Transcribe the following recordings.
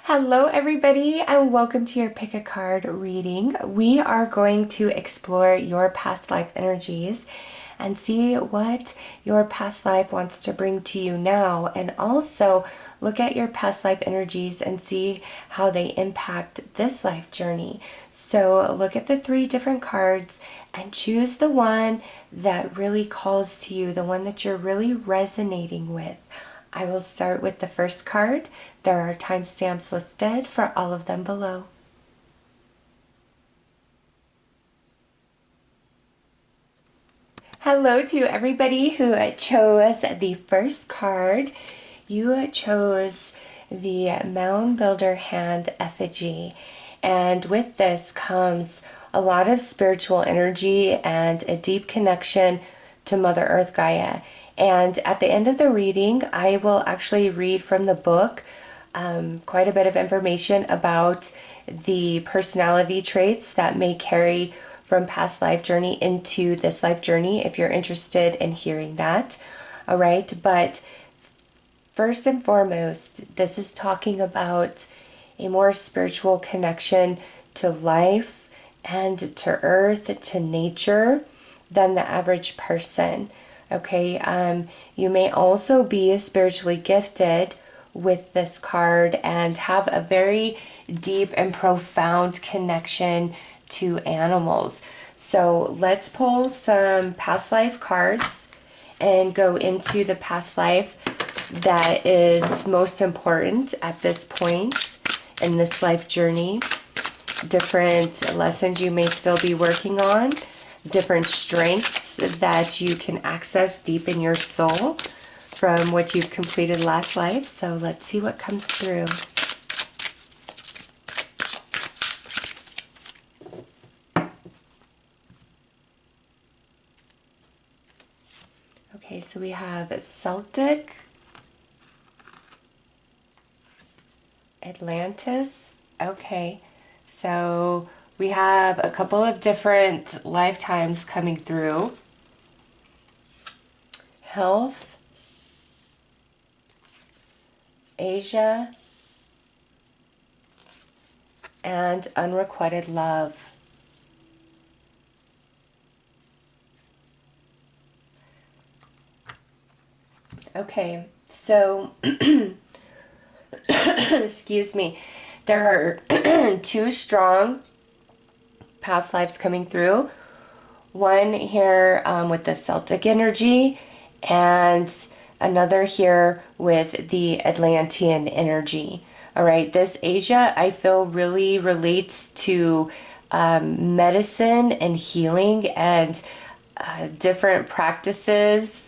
Hello everybody and welcome to your pick a card reading. We are going to explore your past life energies and see what your past life wants to bring to you now, and also look at your past life energies and see how they impact this life journey. So look at the three different cards and choose the one that really calls to you, the one that you're really resonating with. I will start with the first card. There are timestamps listed for all of them below. Hello to everybody who chose the first card. You chose the Mound Builder Hand Effigy. And with this comes a lot of spiritual energy and a deep connection to Mother Earth Gaia. And at the end of the reading, I will actually read from the book quite a bit of information about the personality traits that may carry from past life journey into this life journey, if you're interested in hearing that. All right, but first and foremost, this is talking about a more spiritual connection to life and to earth, to nature, than the average person. Okay, you may also be spiritually gifted with this card and have a very deep and profound connection to animals. So let's pull some past life cards and go into the past life that is most important at this point in this life journey. Different lessons you may still be working on, different strengths that you can access deep in your soul from what you've completed last life. So let's see what comes through. Okay, so we have Celtic, Atlantis. Okay, so we have a couple of different lifetimes coming through. Health, Asia, and unrequited love. Okay, so excuse me, there are two strong past lives coming through. One here with the Celtic energy, and another here with the Atlantean energy. All right, this Asia, I feel, really relates to medicine and healing and different practices.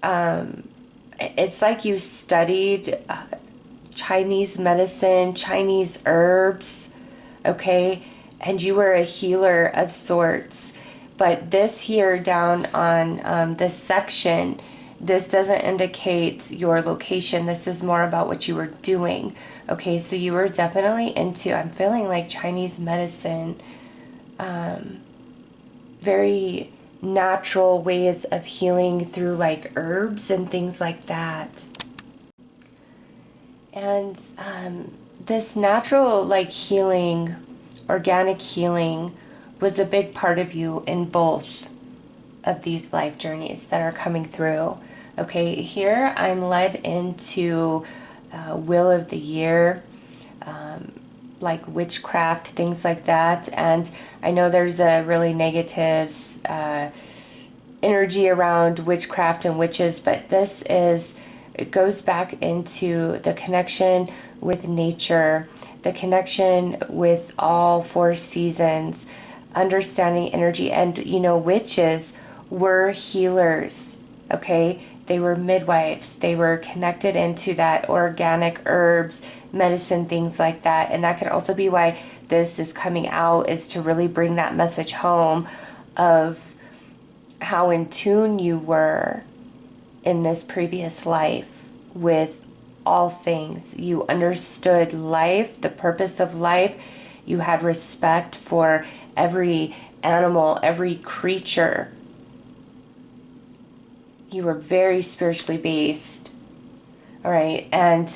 It's like you studied Chinese medicine, Chinese herbs, okay, and you were a healer of sorts. But this here down on this section, this doesn't indicate your location. This is more about what you were doing. Okay, so you were definitely into, I'm feeling like Chinese medicine, very natural ways of healing through like herbs and things like that. And this natural like healing, organic healing, was a big part of you in both of these life journeys that are coming through. Okay, here I'm led into Wheel of the Year, like witchcraft, things like that. And I know there's a really negative energy around witchcraft and witches, but this is, it goes back into the connection with nature, the connection with all four seasons, understanding energy. And you know, witches were healers, okay? They were midwives. They were connected into that organic herbs, medicine, things like that. And that could also be why this is coming out, is to really bring that message home of how in tune you were in this previous life with all things. You understood life, the purpose of life. You had respect for every animal, every creature. You were very spiritually based. All right, and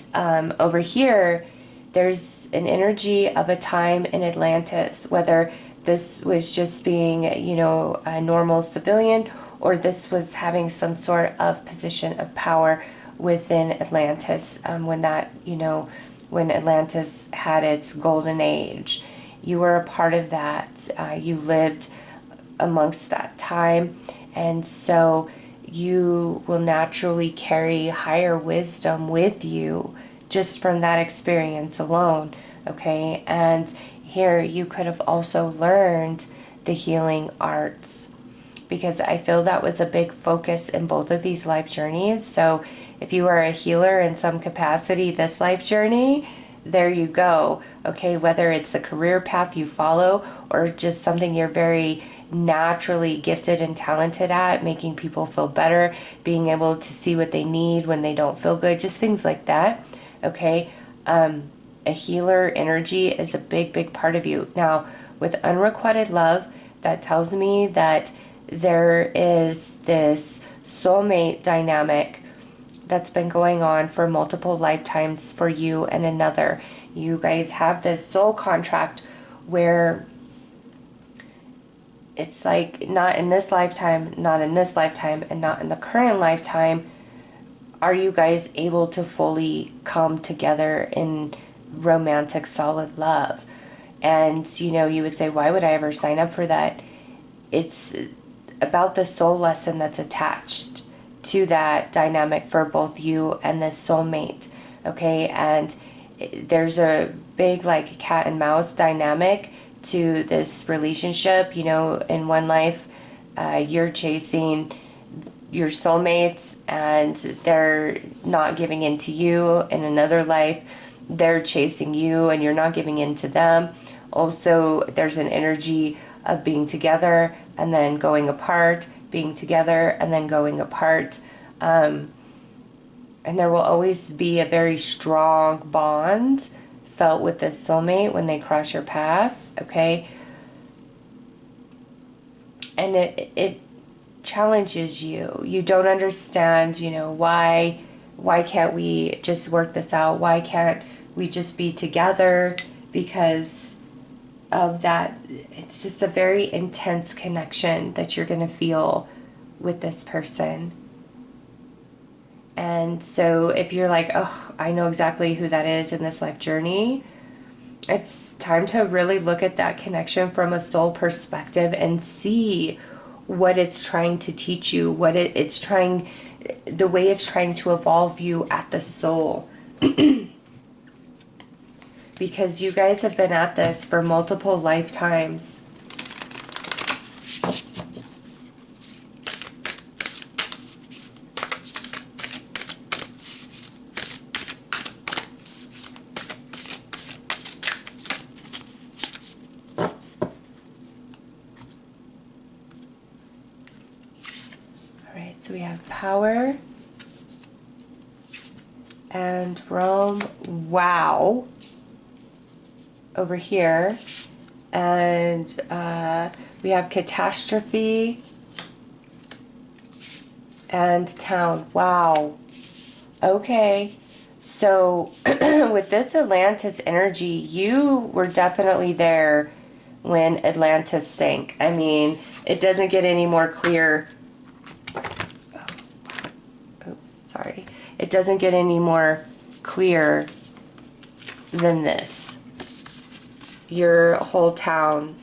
over here there's an energy of a time in Atlantis, whether this was just being, a normal civilian, or this was having some sort of position of power within Atlantis, when Atlantis had its golden age. You were a part of that. You lived amongst that time, and so you will naturally carry higher wisdom with you just from that experience alone, okay? And here you could have also learned the healing arts, because I feel that was a big focus in both of these life journeys. So if you are a healer in some capacity this life journey, there you go, okay? Whether it's a career path you follow or just something you're very naturally gifted and talented at, making people feel better, being able to see what they need when they don't feel good, just things like that, okay? A healer energy is a big, big part of you. Now, with unrequited love, that tells me that there is this soulmate dynamic that's been going on for multiple lifetimes for you and another. You guys have this soul contract where it's like, not in this lifetime, not in this lifetime, and not in the current lifetime are you guys able to fully come together in romantic, solid love. And, you would say, why would I ever sign up for that? It's about the soul lesson that's attached to that dynamic for both you and the soulmate, okay? And there's a big, like, cat and mouse dynamic to this relationship. In one life, you're chasing your soulmates and they're not giving in to you. In another life, they're chasing you and you're not giving in to them. Also, there's an energy of being together and then going apart, being together and then going apart. And there will always be a very strong bond felt with this soulmate when they cross your path, okay? And it challenges you. You don't understand, why can't we just work this out? Why can't we just be together? Because of that, it's just a very intense connection that you're going to feel with this person. And so if you're like, oh, I know exactly who that is in this life journey, it's time to really look at that connection from a soul perspective and see what it's trying to teach you, the way it's trying to evolve you at the soul. Because you guys have been at this for multiple lifetimes. So we have power and Rome, wow, over here. And we have catastrophe and town, wow. Okay, so with this Atlantis energy, you were definitely there when Atlantis sank. I mean, it doesn't get any more clear. Sorry, it doesn't get any more clear than this. Your whole town,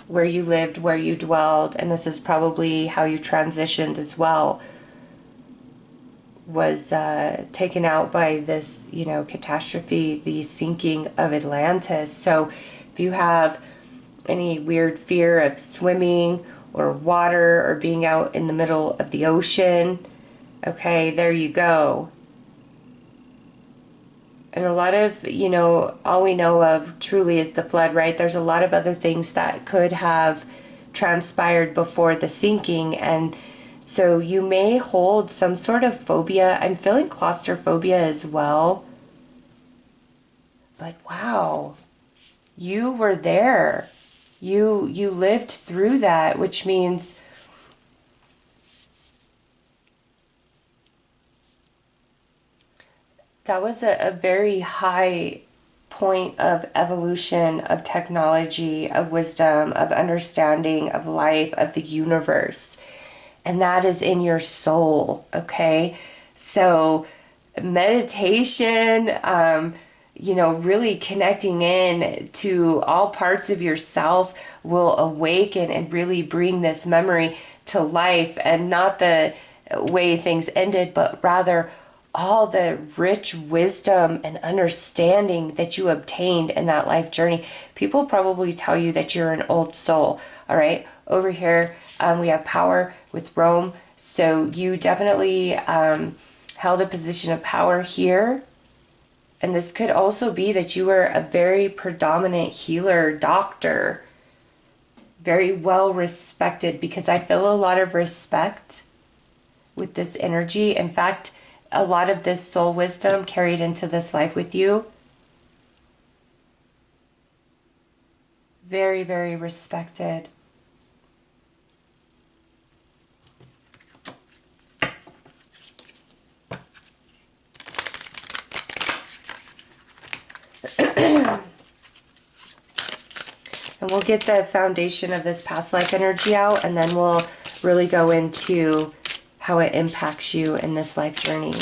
where you lived, where you dwelled, and this is probably how you transitioned as well, was taken out by this, catastrophe, the sinking of Atlantis. So if you have any weird fear of swimming or water or being out in the middle of the ocean, okay, there you go. And a lot of, all we know of truly is the flood, right? There's a lot of other things that could have transpired before the sinking. And so you may hold some sort of phobia. I'm feeling claustrophobia as well. But wow, you were there. You lived through that, which means that was a very high point of evolution, of technology, of wisdom, of understanding, of life, of the universe. And that is in your soul, okay? So meditation, really connecting in to all parts of yourself will awaken and really bring this memory to life, and not the way things ended, but rather all the rich wisdom and understanding that you obtained in that life journey. People probably tell you that you're an old soul. All right, over here we have power with Rome, so you definitely held a position of power here. And this could also be that you were a very predominant healer, doctor, very well respected, because I feel a lot of respect with this energy. In fact, a lot of this soul wisdom carried into this life with you. Very, very respected. And we'll get the foundation of this past life energy out, and then we'll really go into how it impacts you in this life journey.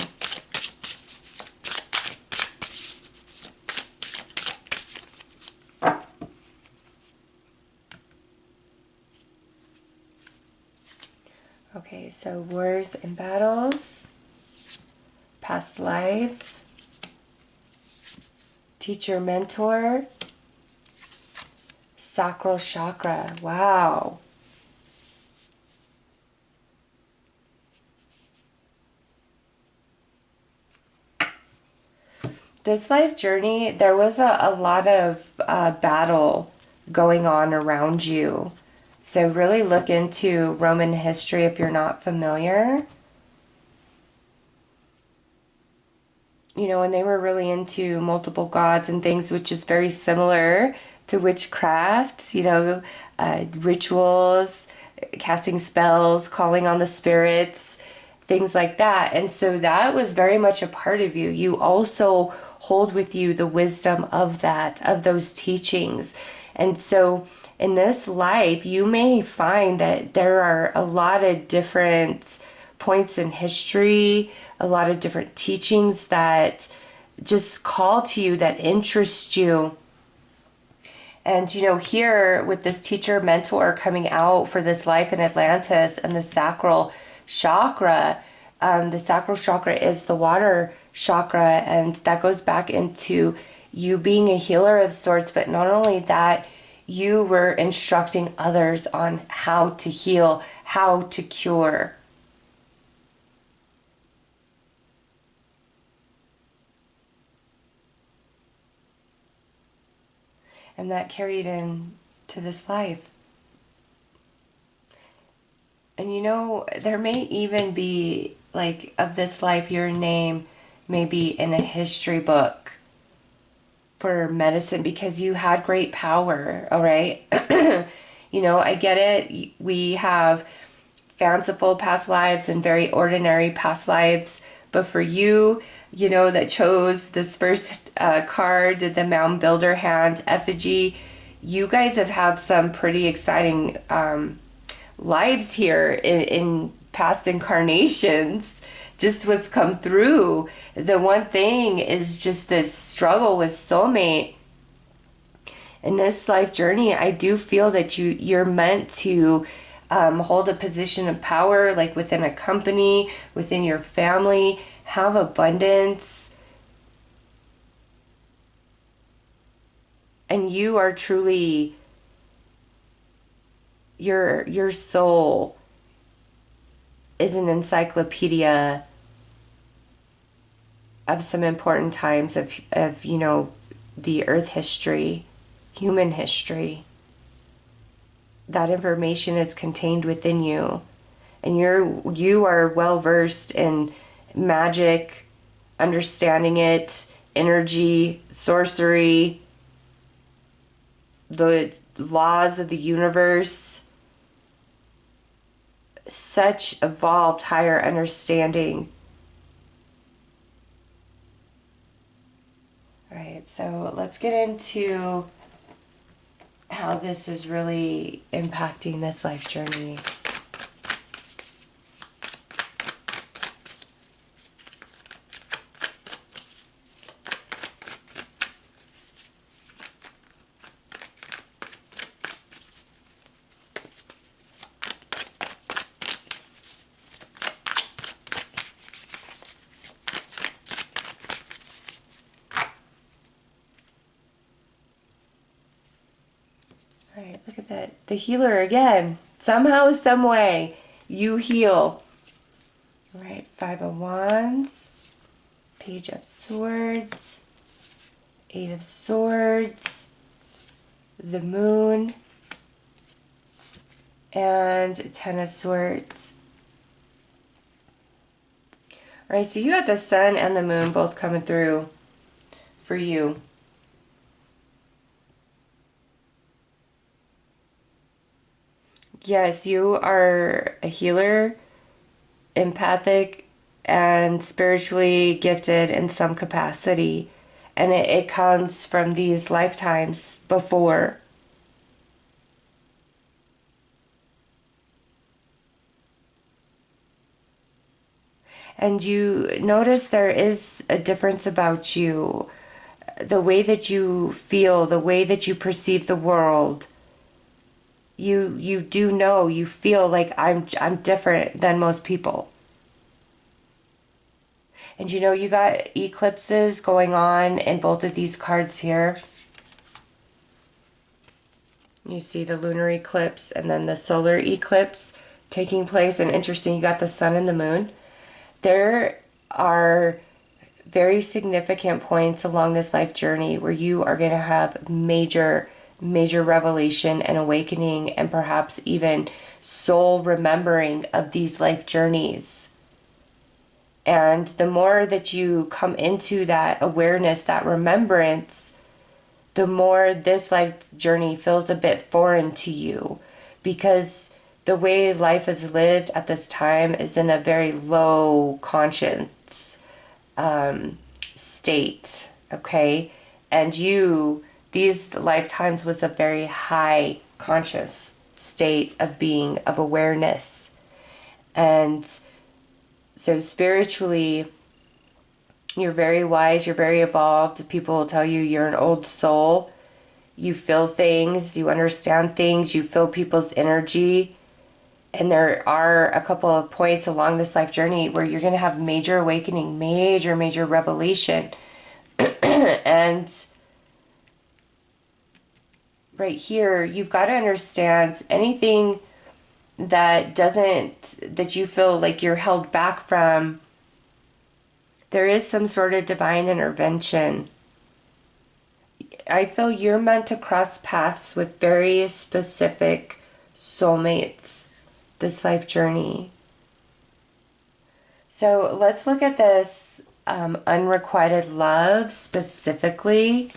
Okay, so wars and battles, past lives, teacher, mentor, sacral chakra. Wow. This life journey, there was a lot of battle going on around you. So really look into Roman history if you're not familiar. And they were really into multiple gods and things, which is very similar to witchcraft, rituals, casting spells, calling on the spirits, things like that. And so that was very much a part of you. You also hold with you the wisdom of that, of those teachings. And so in this life, you may find that there are a lot of different points in history, a lot of different teachings that just call to you, that interest you. And, here with this teacher mentor coming out for this life in Atlantis and the sacral chakra is the water chakra, and that goes back into you being a healer of sorts. But not only that, you were instructing others on how to heal, how to cure. And that carried into this life. And there may even be, like, of this life, your name may be in a history book for medicine, because you had great power, all right? I get it. We have fanciful past lives and very ordinary past lives. But for you, that chose this first card, the Mound Builder hand effigy, you guys have had some pretty exciting lives here in past incarnations. Just what's come through. The one thing is just this struggle with soulmate. In this life journey, I do feel that you're meant to hold a position of power, like within a company, within your family, have abundance. And you are truly, your soul is an encyclopedia of some important times of the earth history, human history. That information is contained within you, and you are well versed in magic, understanding it, energy, sorcery, the laws of the universe. Such evolved higher understanding. All right, so let's get into how this is really impacting this life journey. All right, look at that. The healer again. Somehow, some way, you heal. All right, Five of Wands, Page of Swords, Eight of Swords, the Moon, and Ten of Swords. All right, so you got the Sun and the Moon both coming through for you. Yes, you are a healer, empathic, and spiritually gifted in some capacity. And it comes from these lifetimes before. And you notice there is a difference about you. The way that you feel, the way that you perceive the world. You do know, you feel like I'm different than most people. And you know, you got eclipses going on in both of these cards here. You see the lunar eclipse and then the solar eclipse taking place. And interesting, you got the Sun and the Moon. There are very significant points along this life journey where you are going to have major revelation and awakening, and perhaps even soul remembering of these life journeys. And the more that you come into that awareness, that remembrance, the more this life journey feels a bit foreign to you, because the way life is lived at this time is in a very low conscience state, okay? And these lifetimes was a very high conscious state of being, of awareness. And so spiritually, you're very wise, you're very evolved. People will tell you you're an old soul. You feel things, you understand things, you feel people's energy. And there are a couple of points along this life journey where you're going to have major awakening, major revelation. And right here, you've got to understand anything that you feel like you're held back from, there is some sort of divine intervention. I feel you're meant to cross paths with very specific soulmates this life journey. So let's look at this unrequited love specifically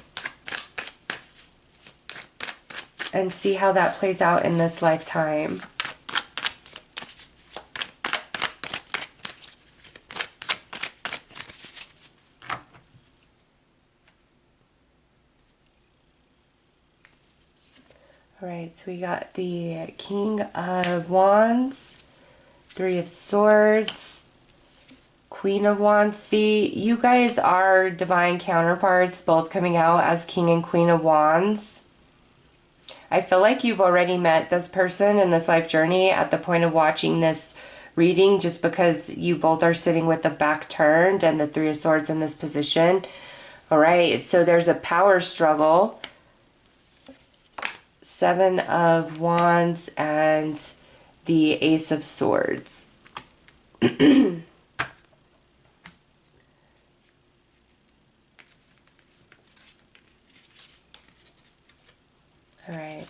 and see how that plays out in this lifetime. All right, so we got the King of Wands, Three of Swords, Queen of Wands. See, you guys are divine counterparts, both coming out as King and Queen of Wands. I feel like you've already met this person in this life journey at the point of watching this reading, just because you both are sitting with the back turned and the Three of Swords in this position. All right, so there's a power struggle. Seven of Wands and the Ace of Swords. All right.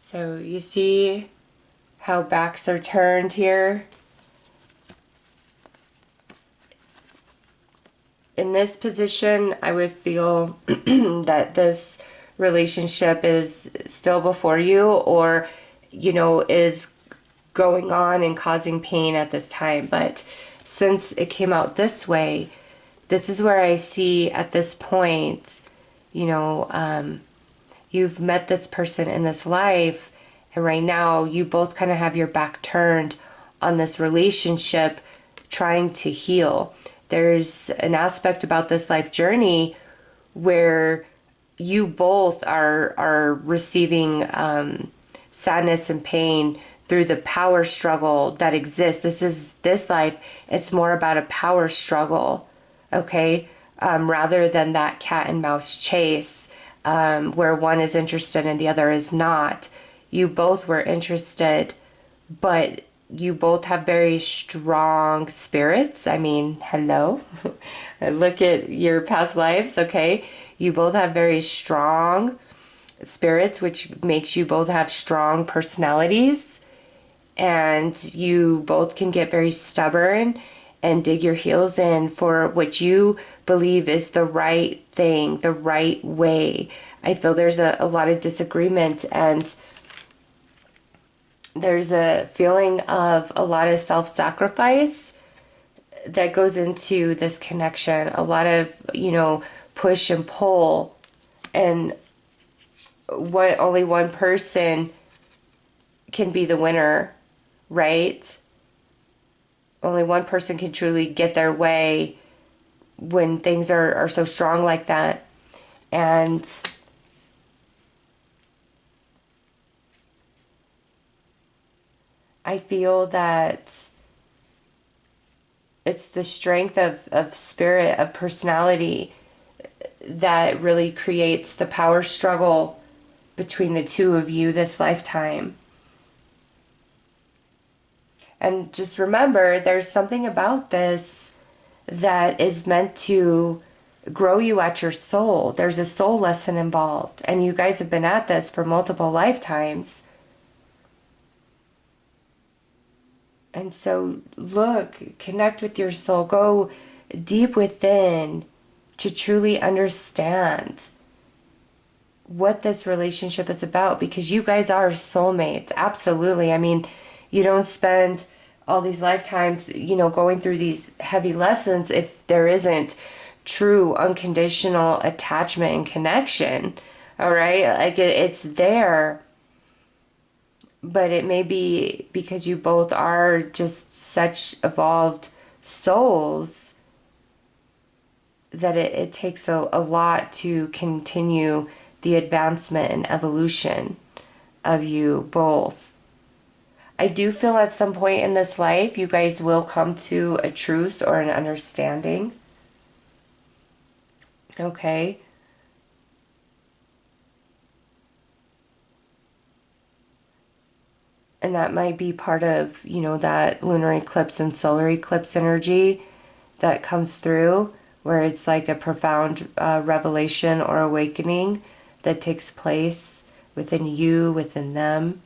So you see how backs are turned here? In this position, I would feel that this relationship is still before you, or, you know, is going on and causing pain at this time. But since it came out this way, this is where I see at this point, you know, you've met this person in this life, and right now you both kind of have your back turned on this relationship, trying to heal. There's an aspect about this life journey where you both are receiving sadness and pain through the power struggle that exists. This life, it's more about a power struggle, okay? Rather than that cat and mouse chase, where one is interested and the other is not. You both were interested, but you both have very strong spirits. I mean, hello. Look at your past lives, okay? You both have very strong spirits, which makes you both have strong personalities. And you both can get very stubborn and dig your heels in for what you believe is the right thing, the right way. I feel there's a lot of disagreement, and there's a feeling of a lot of self-sacrifice that goes into this connection. A lot of, you know, push and pull, and only one person can be the winner, right? Only one person can truly get their way when things are so strong like that. And I feel that it's the strength of spirit, of personality, that really creates the power struggle between the two of you this lifetime. And just remember, there's something about this that is meant to grow you at your soul. There's a soul lesson involved, and you guys have been at this for multiple lifetimes. And so look, connect with your soul, go deep within to truly understand what this relationship is about, because you guys are soulmates. Absolutely. I mean, you don't spend all these lifetimes, you know, going through these heavy lessons if there isn't true unconditional attachment and connection. All right? Like it's there. But it may be because you both are just such evolved souls that it takes a lot to continue the advancement and evolution of you both. I do feel at some point in this life you guys will come to a truce or an understanding. Okay? And that might be part of, you know, that lunar eclipse and solar eclipse energy that comes through, where it's like a profound revelation or awakening that takes place within you, within them.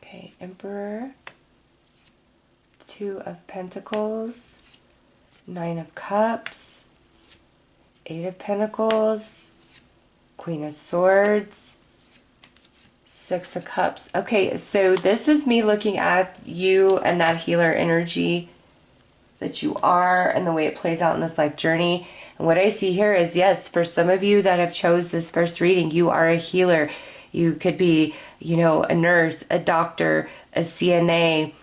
Okay, Emperor, Two of Pentacles, Nine of Cups, Eight of Pentacles, Queen of Swords, Six of Cups. Okay, so this is me looking at you and that healer energy that you are and the way it plays out in this life journey. And what I see here is, yes, for some of you that have chose this first reading, you are a healer. You could be, you know, a nurse, a doctor, a CNA,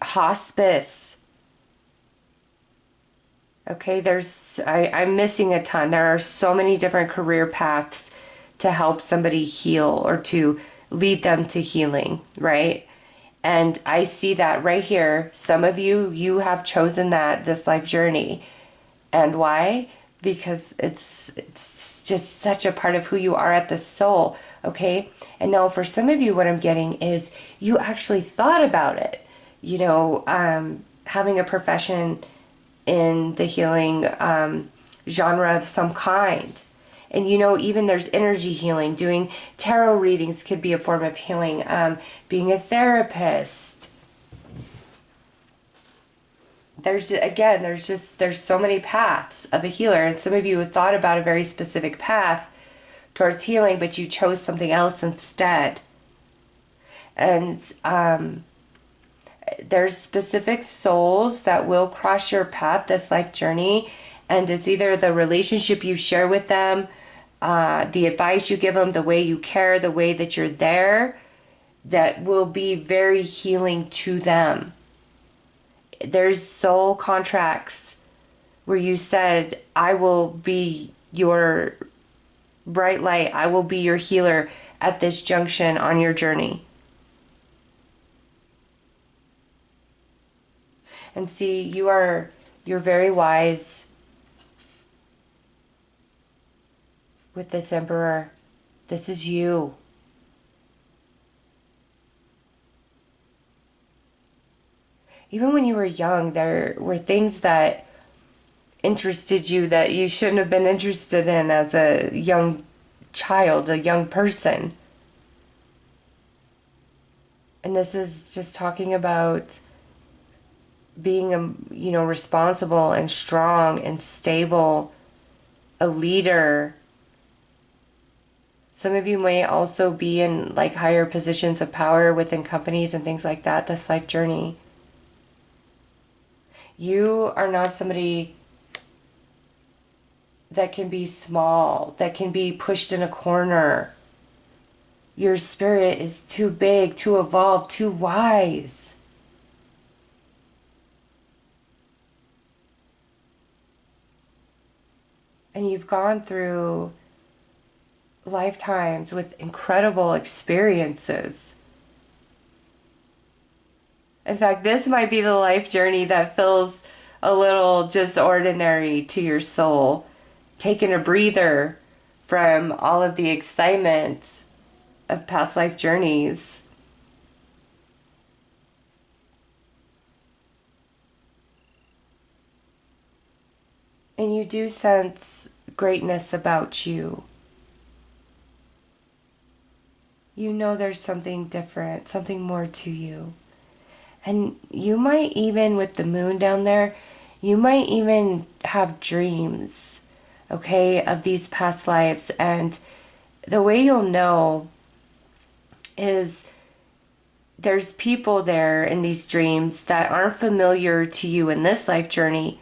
hospice. Okay, I'm missing a ton. There are so many different career paths to help somebody heal or to lead them to healing, right? And I see that right here. Some of you have chosen this life journey. And why? Because it's just such a part of who you are at the soul, okay? And now for some of you, what I'm getting is you actually thought about it, you know, having a profession in the healing genre of some kind. And you know, even there's energy healing. Doing tarot readings could be a form of healing. Being a therapist. there's so many paths of a healer, and some of you have thought about a very specific path towards healing, but you chose something else instead. And there's specific souls that will cross your path this life journey, and it's either the relationship you share with them, the advice you give them, the way you care, the way that you're there, that will be very healing to them. There's soul contracts where you said, I will be your bright light, I will be your healer at this junction on your journey. And see, you're very wise with this Emperor. This is you. Even when you were young, there were things that interested you that you shouldn't have been interested in as a young child, a young person. And this is just talking about being responsible and strong and stable, a leader. Some of you may also be in like higher positions of power within companies and things like that this life journey. You are not somebody that can be small, that can be pushed in a corner. Your spirit is too big, too evolved, too wise. And you've gone through lifetimes with incredible experiences. In fact, this might be the life journey that feels a little just ordinary to your soul, taking a breather from all of the excitement of past life journeys. And you do sense greatness about you. You know there's something different, something more to you. And you might even, with the moon down there, you might even have dreams, okay, of these past lives. And the way you'll know is there's people there in these dreams that aren't familiar to you in this life journey,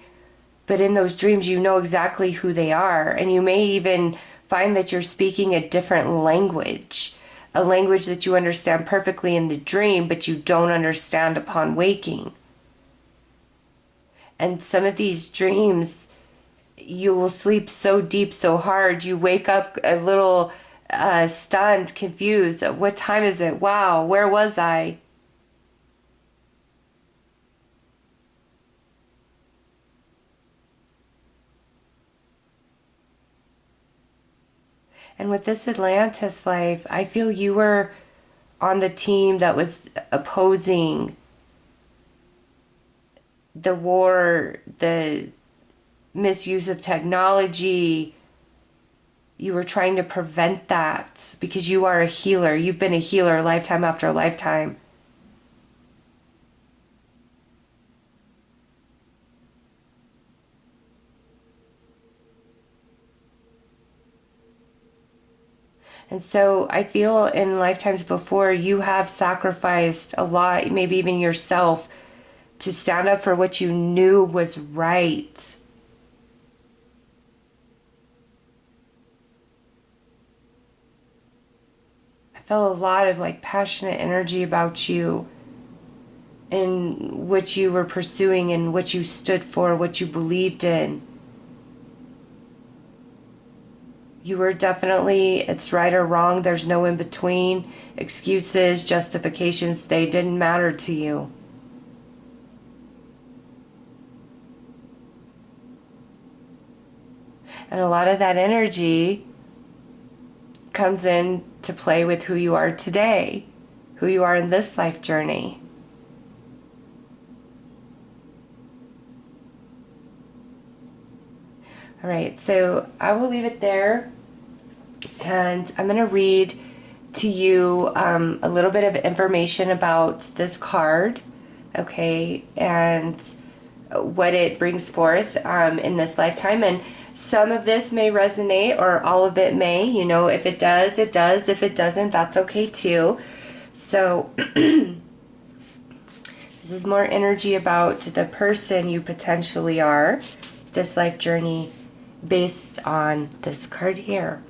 but in those dreams you know exactly who they are. And you may even find that you're speaking a different language, a language that you understand perfectly in the dream, but you don't understand upon waking. And some of these dreams, you will sleep so deep, so hard, you wake up a little stunned, confused. What time is it? Wow, where was I? And with this Atlantis life, I feel you were on the team that was opposing the war, the misuse of technology. You were trying to prevent that because you are a healer. You've been a healer lifetime after lifetime. And so I feel in lifetimes before you have sacrificed a lot, maybe even yourself, to stand up for what you knew was right. I felt a lot of like passionate energy about you and what you were pursuing and what you stood for, what you believed in. You were definitely, it's right or wrong, there's no in between. Excuses, justifications, they didn't matter to you. And a lot of that energy comes in to play with who you are today, who you are in this life journey. All right, so I will leave it there, and I'm going to read to you a little bit of information about this card, okay? And what it brings forth in this lifetime. And some of this may resonate, or all of it may. You know, if it does, it does. If it doesn't, that's okay too. So this is more energy about the person you potentially are, this life journey, based on this card here.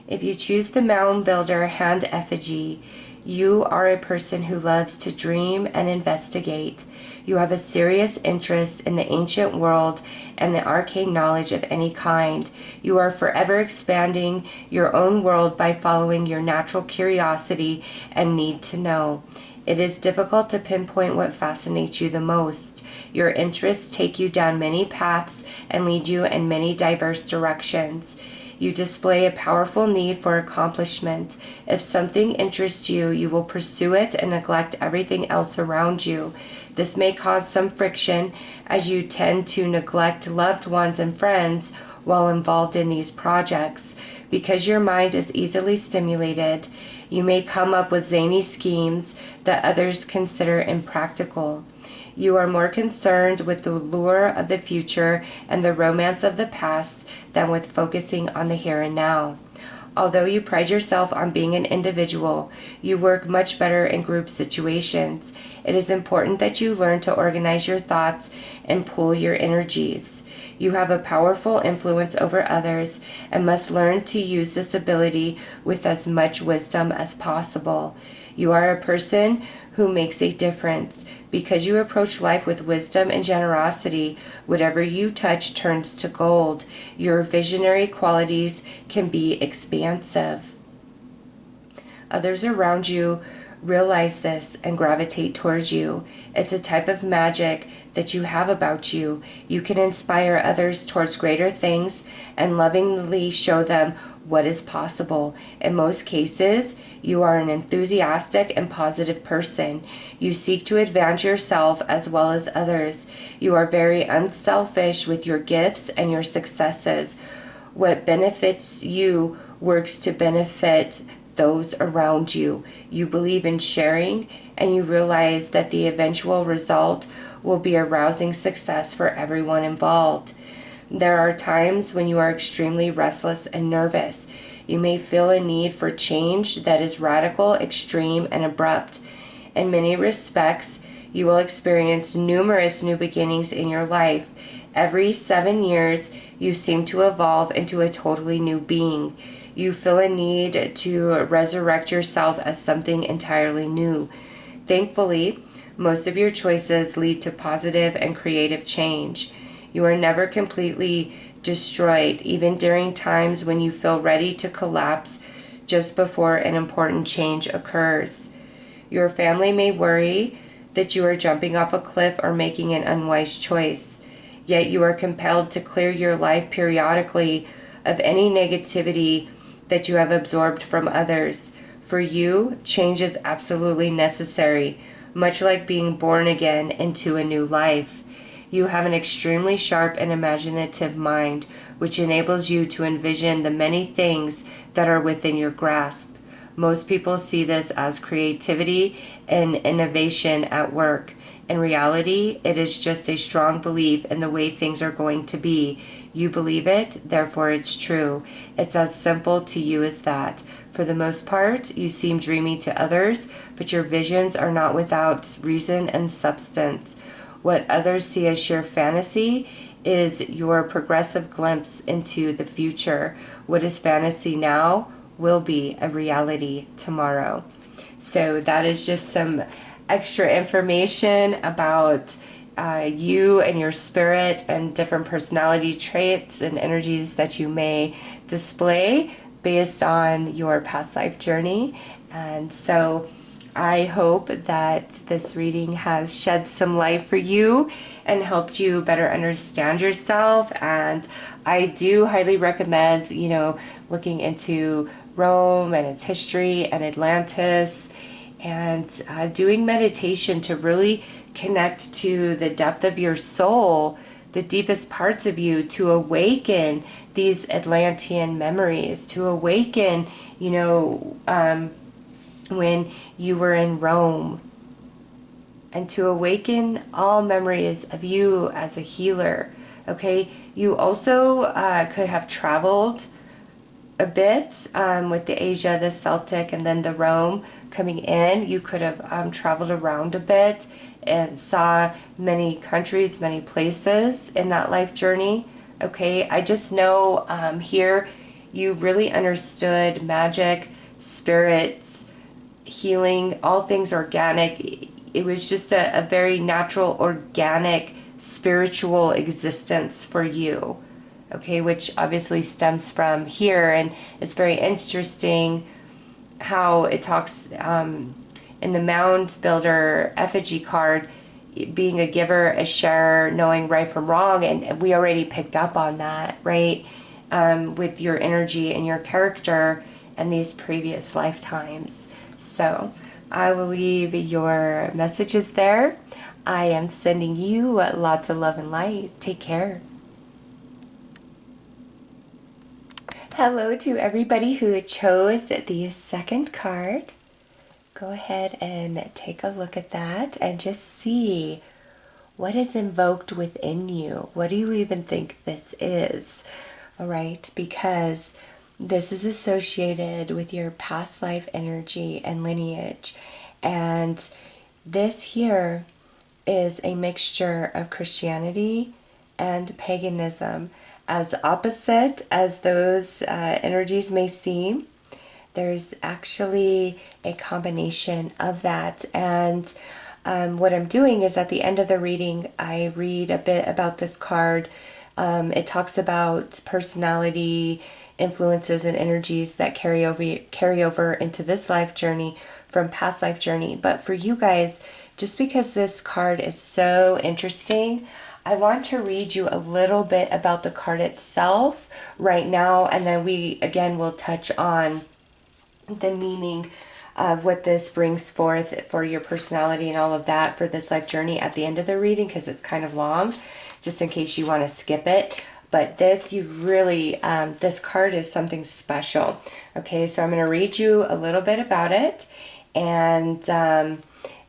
If you choose the Mound Builder hand effigy, you are a person who loves to dream and investigate. You have a serious interest in the ancient world and the arcane knowledge of any kind. You are forever expanding your own world by following your natural curiosity and need to know. It is difficult to pinpoint what fascinates you the most. Your interests take you down many paths and lead you in many diverse directions. You display a powerful need for accomplishment. If something interests you, you will pursue it and neglect everything else around you. This may cause some friction, as you tend to neglect loved ones and friends while involved in these projects. Because your mind is easily stimulated, you may come up with zany schemes that others consider impractical. You are more concerned with the lure of the future and the romance of the past than with focusing on the here and now. Although you pride yourself on being an individual, you work much better in group situations. It is important that you learn to organize your thoughts and pool your energies. You have a powerful influence over others and must learn to use this ability with as much wisdom as possible. You are a person who makes a difference. Because you approach life with wisdom and generosity, whatever you touch turns to gold. Your visionary qualities can be expansive. Others around you realize this and gravitate towards you. It's a type of magic that you have about you. You can inspire others towards greater things and lovingly show them what is possible. In most cases, you are an enthusiastic and positive person. You seek to advance yourself as well as others. You are very unselfish with your gifts and your successes. What benefits you works to benefit those around you. You believe in sharing, and you realize that the eventual result will be a rousing success for everyone involved. There are times when you are extremely restless and nervous. You may feel a need for change that is radical, extreme, and abrupt. In many respects, you will experience numerous new beginnings in your life. Every 7 years, you seem to evolve into a totally new being. You feel a need to resurrect yourself as something entirely new. Thankfully, most of your choices lead to positive and creative change. You are never completely destroyed, even during times when you feel ready to collapse just before an important change occurs. Your family may worry that you are jumping off a cliff or making an unwise choice, yet you are compelled to clear your life periodically of any negativity that you have absorbed from others. For you, change is absolutely necessary, much like being born again into a new life. You have an extremely sharp and imaginative mind, which enables you to envision the many things that are within your grasp. Most people see this as creativity and innovation at work. In reality, it is just a strong belief in the way things are going to be. You believe it, therefore it's true. It's as simple to you as that. For the most part, you seem dreamy to others, but your visions are not without reason and substance. What others see as sheer fantasy is your progressive glimpse into the future. What is fantasy now will be a reality tomorrow. So that is just some extra information about you and your spirit and different personality traits and energies that you may display based on your past life journey. And so I hope that this reading has shed some light for you and helped you better understand yourself. And I do highly recommend, looking into Rome and its history and Atlantis, and doing meditation to really connect to the depth of your soul, the deepest parts of you, to awaken these Atlantean memories, to awaken, when you were in Rome and to awaken all memories of you as a healer. Okay, you also could have traveled a bit with the Asia, the Celtic, and then the Rome coming in. You could have traveled around a bit and saw many countries, many places in that life journey. Okay, I just know here you really understood magic, spirits, healing, all things organic. It was just a very natural, organic, spiritual existence for you. Okay, which obviously stems from here, and it's very interesting how it talks in the mound builder effigy card, being a giver, a sharer, knowing right from wrong, and we already picked up on that, right? With your energy and your character and these previous lifetimes. So I will leave your messages there. I am sending you lots of love and light. Take care. Hello to everybody who chose the second card. Go ahead and take a look at that and just see what is invoked within you. What do you even think this is? All right, because this is associated with your past life energy and lineage. And this here is a mixture of Christianity and paganism. As opposite as those energies may seem, there's actually a combination of that. And what I'm doing is at the end of the reading, I read a bit about this card. It talks about personality, influences, and energies that carry over into this life journey from past life journey. But for you guys, just because this card is so interesting, I want to read you a little bit about the card itself right now, and then we again will touch on the meaning of what this brings forth for your personality and all of that for this life journey at the end of the reading, because it's kind of long, just in case you want to skip it. But this, you really, this card is something special. Okay, so I'm going to read you a little bit about it, and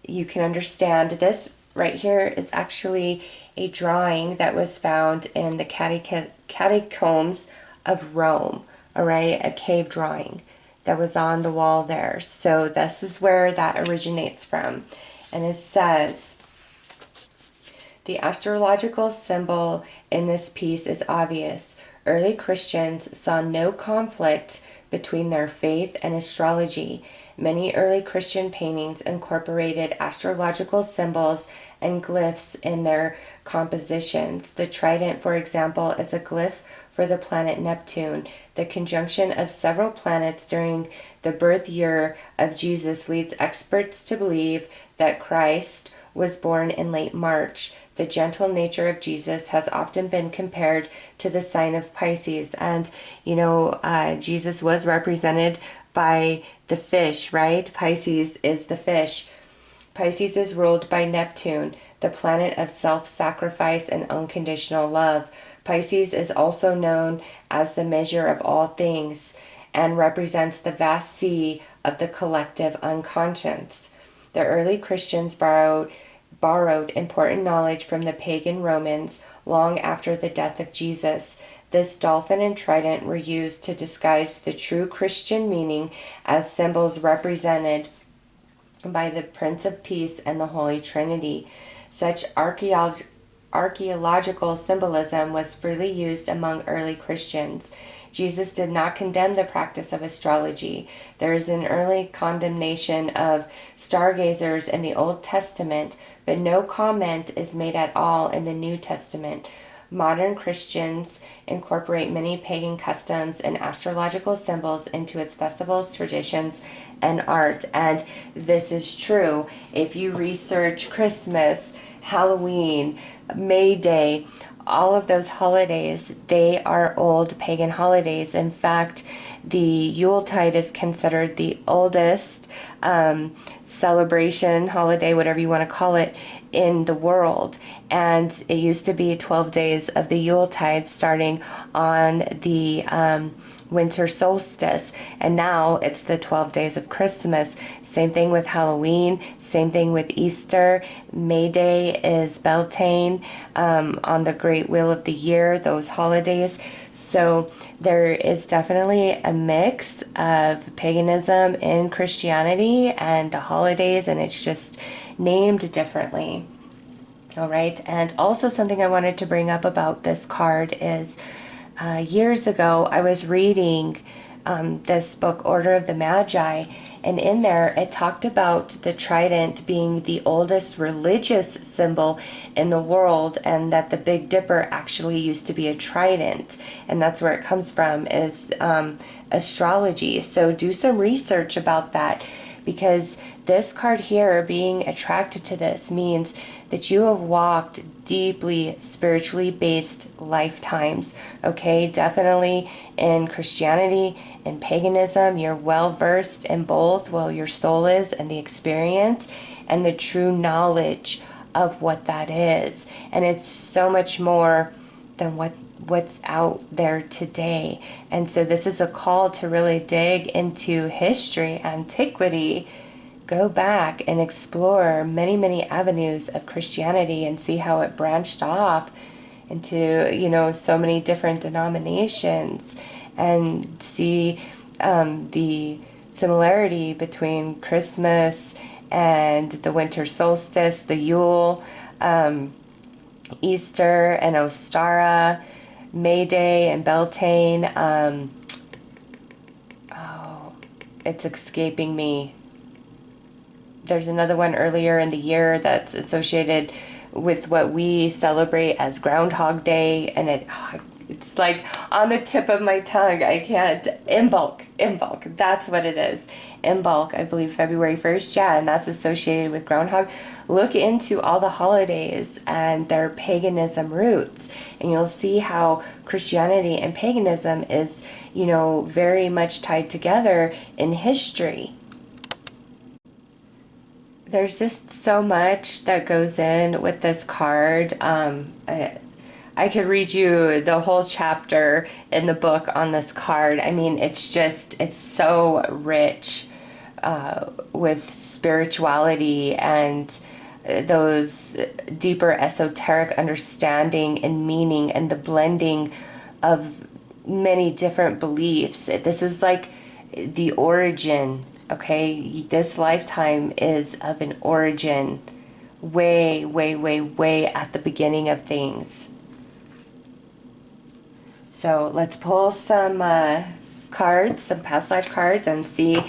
you can understand this. Right here is actually a drawing that was found in the catacombs of Rome. All right, a cave drawing that was on the wall there. So this is where that originates from. And it says, the astrological symbol in this piece is obvious. Early Christians saw no conflict between their faith and astrology. Many early Christian paintings incorporated astrological symbols and glyphs in their compositions. The trident, for example, is a glyph for the planet Neptune. The conjunction of several planets during the birth year of Jesus leads experts to believe that Christ was born in late March. The gentle nature of Jesus has often been compared to the sign of Pisces. And, you know, Jesus was represented by the fish, right? Pisces is the fish. Pisces is ruled by Neptune, the planet of self-sacrifice and unconditional love. Pisces is also known as the measure of all things and represents the vast sea of the collective unconscious. The early Christians borrowed important knowledge from the pagan Romans long after the death of Jesus. This dolphin and trident were used to disguise the true Christian meaning as symbols represented by the Prince of Peace and the Holy Trinity. Such archaeological symbolism was freely used among early Christians. Jesus did not condemn the practice of astrology. There is an early condemnation of stargazers in the Old Testament, but no comment is made at all in the New Testament. Modern Christians incorporate many pagan customs and astrological symbols into its festivals, traditions, and art. And this is true. If you research Christmas, Halloween, May Day, all of those holidays, they are old pagan holidays. In fact, the Yuletide is considered the oldest celebration, holiday, whatever you want to call it, in the world. And it used to be 12 days of the Yuletide starting on the winter solstice, and now it's the 12 days of Christmas. Same thing with Halloween, same thing with Easter. May Day is Beltane, on the Great Wheel of the Year, those holidays. So there is definitely a mix of paganism and Christianity and the holidays, and it's just named differently. All right, and also something I wanted to bring up about this card is years ago I was reading this book, Order of the Magi, and in there it talked about the trident being the oldest religious symbol in the world, and that the Big Dipper actually used to be a trident, and that's where it comes from, is astrology. So do some research about that, because this card here, being attracted to this, means that you have walked deeply spiritually based lifetimes. Okay, definitely in Christianity and paganism, you're well versed in both. Well, your soul is, and the experience and the true knowledge of what that is. And it's so much more than what's out there today. And so this is a call to really dig into history, antiquity, go back and explore many, many avenues of Christianity and see how it branched off into, so many different denominations, and see the similarity between Christmas and the winter solstice, the Yule, Easter and Ostara, May Day and Beltane. It's escaping me. There's another one earlier in the year that's associated with what we celebrate as Groundhog Day, and it's like on the tip of my tongue. I can't. Imbolc. That's what it is. Imbolc, I believe February 1st. Yeah, and that's associated with Groundhog. Look into all the holidays and their paganism roots, and you'll see how Christianity and paganism is, very much tied together in history. There's just so much that goes in with this card. I could read you the whole chapter in the book on this card. I mean, it's so rich with spirituality and those deeper esoteric understanding and meaning, and the blending of many different beliefs. This is like the origin. Okay, this lifetime is of an origin way, way, way, way at the beginning of things. So let's pull some cards, some past life cards, and see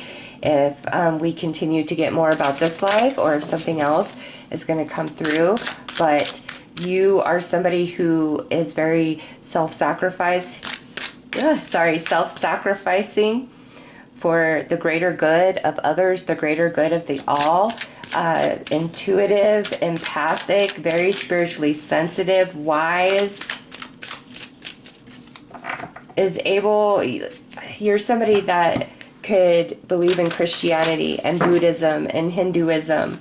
if we continue to get more about this life, or if something else is going to come through. But you are somebody who is very self-sacrificing for the greater good of others, the greater good of the all. Intuitive, empathic, very spiritually sensitive, wise, you're somebody that could believe in Christianity and Buddhism and Hinduism,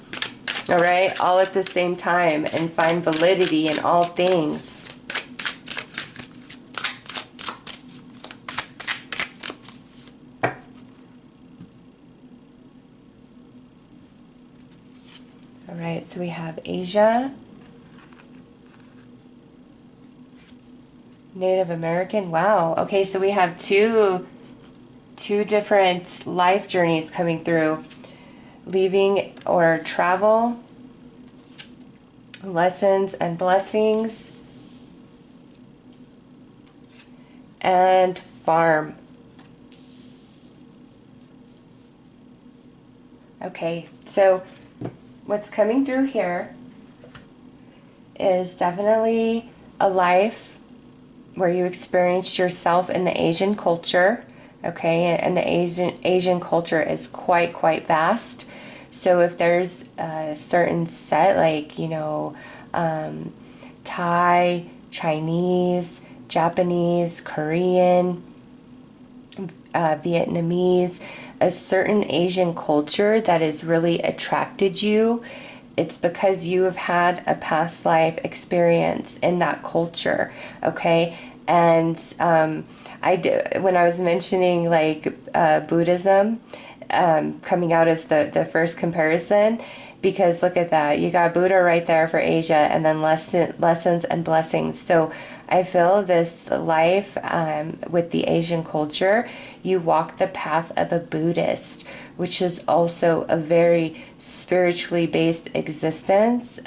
all right, all at the same time, and find validity in all things. All right, so we have Asia, Native American. Wow. Okay, so we have two different life journeys coming through. Leaving or travel, lessons and blessings, and farm. Okay, so what's coming through here is definitely a life where you experienced yourself in the Asian culture, okay, and the Asian culture is quite vast. So if there's a certain set, like, Thai, Chinese, Japanese, Korean, Vietnamese, a certain Asian culture that has really attracted you it's because you have had a past life experience in that culture, okay? And when I was mentioning like Buddhism coming out as the first comparison, because look at that, you got Buddha right there for Asia, and then lessons and blessings. So I feel this life with the Asian culture, you walk the path of a Buddhist, which is also a very spiritually based existence,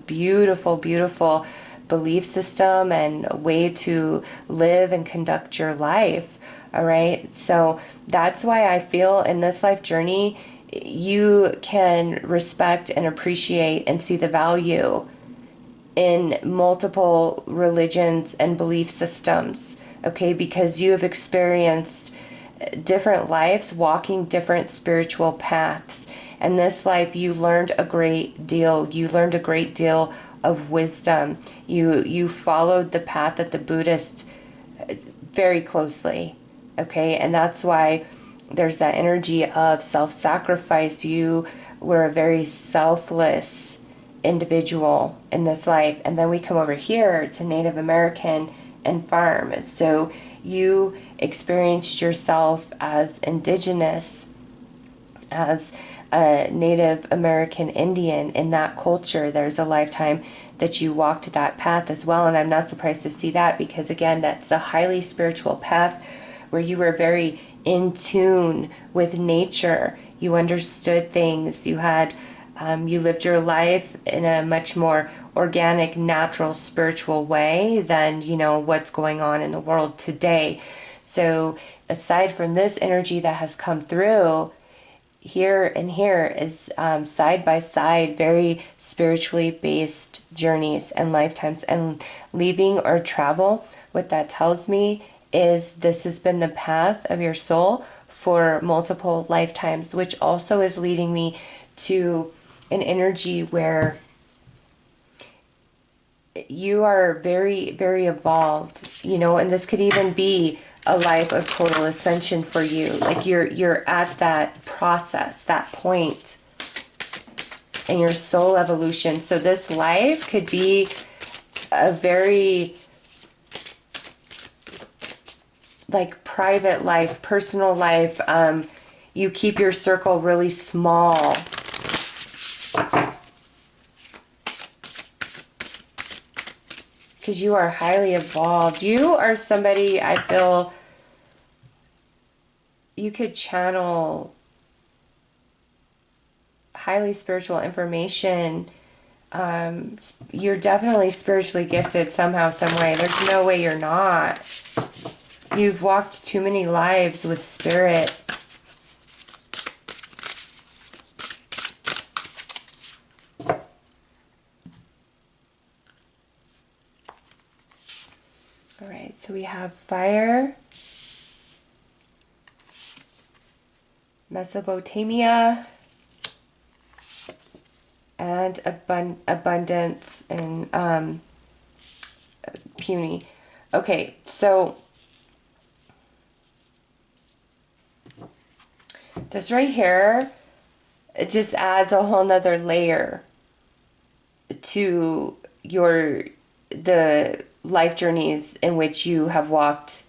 beautiful, beautiful belief system and way to live and conduct your life. All right. So that's why I feel in this life journey, you can respect and appreciate and see the value in multiple religions and belief systems, okay? Because you have experienced different lives, walking different spiritual paths. And this life, you learned a great deal. You learned a great deal of wisdom. You followed the path of the Buddhist very closely, okay? And that's why there's that energy of self-sacrifice. You were a very selfless individual in this life. And then we come over here to Native American and farm. So you experienced yourself as indigenous, as a Native American Indian in that culture. There's a lifetime that you walked that path as well. And I'm not surprised to see that, because again, that's a highly spiritual path where you were very in tune with nature. You understood things. You had you lived your life in a much more organic, natural, spiritual way than, what's going on in the world today. So aside from this energy that has come through, here and here is side by side, very spiritually based journeys and lifetimes. And leaving or travel, what that tells me is this has been the path of your soul for multiple lifetimes, which also is leading me to an energy where you are very, very evolved, and this could even be a life of total ascension for you. Like you're at that process, that point in your soul evolution. So this life could be a very like private life, personal life. You keep your circle really small. Because you are highly evolved. You are somebody, I feel, you could channel highly spiritual information. You're definitely spiritually gifted somehow, some way. There's no way you're not. You've walked too many lives with spirit. All right, so we have fire, Mesopotamia, and abundance and puny. Okay, so this right here, it just adds a whole nother layer to the life journeys in which you have walked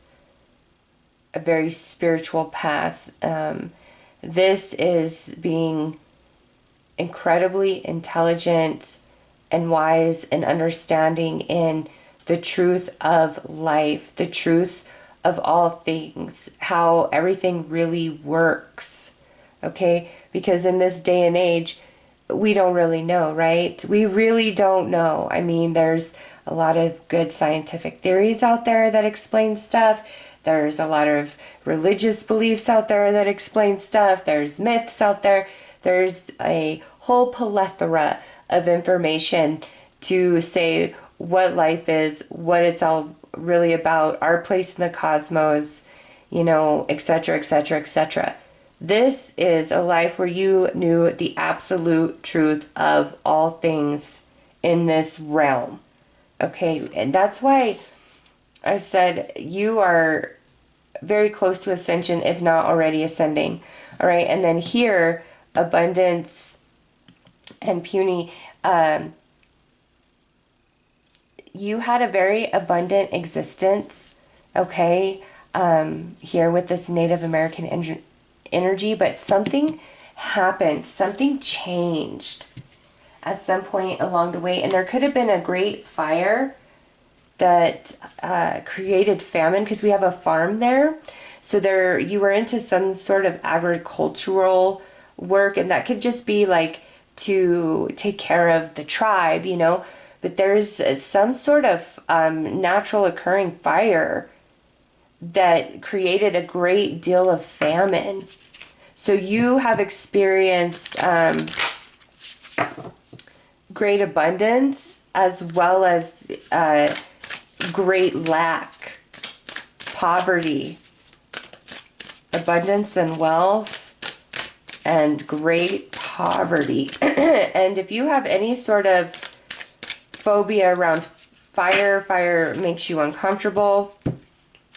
a very spiritual path. This is being incredibly intelligent and wise and understanding in the truth of life, the truth of all things, how everything really works, okay? Because in this day and age, we don't really know, right? We really don't know. I mean, there's a lot of good scientific theories out there that explain stuff. There's a lot of religious beliefs out there that explain stuff. There's myths out there. There's a whole plethora of information to say what life is, what it's all really about, our place in the cosmos, etc., etc., etc. This is a life where you knew the absolute truth of all things in this realm. Okay, and that's why I said you are very close to ascension, if not already ascending. All right, and then here, abundance and puny, You had a very abundant existence, okay, here with this Native American energy, but something happened, something changed at some point along the way, and there could have been a great fire that created famine, because we have a farm there. So there, you were into some sort of agricultural work, and that could just be like to take care of the tribe, you know. But there's some sort of natural occurring fire that created a great deal of famine. So you have experienced great abundance as well as great lack, poverty, abundance and wealth, and great poverty. And if you have any sort of phobia around fire, fire makes you uncomfortable,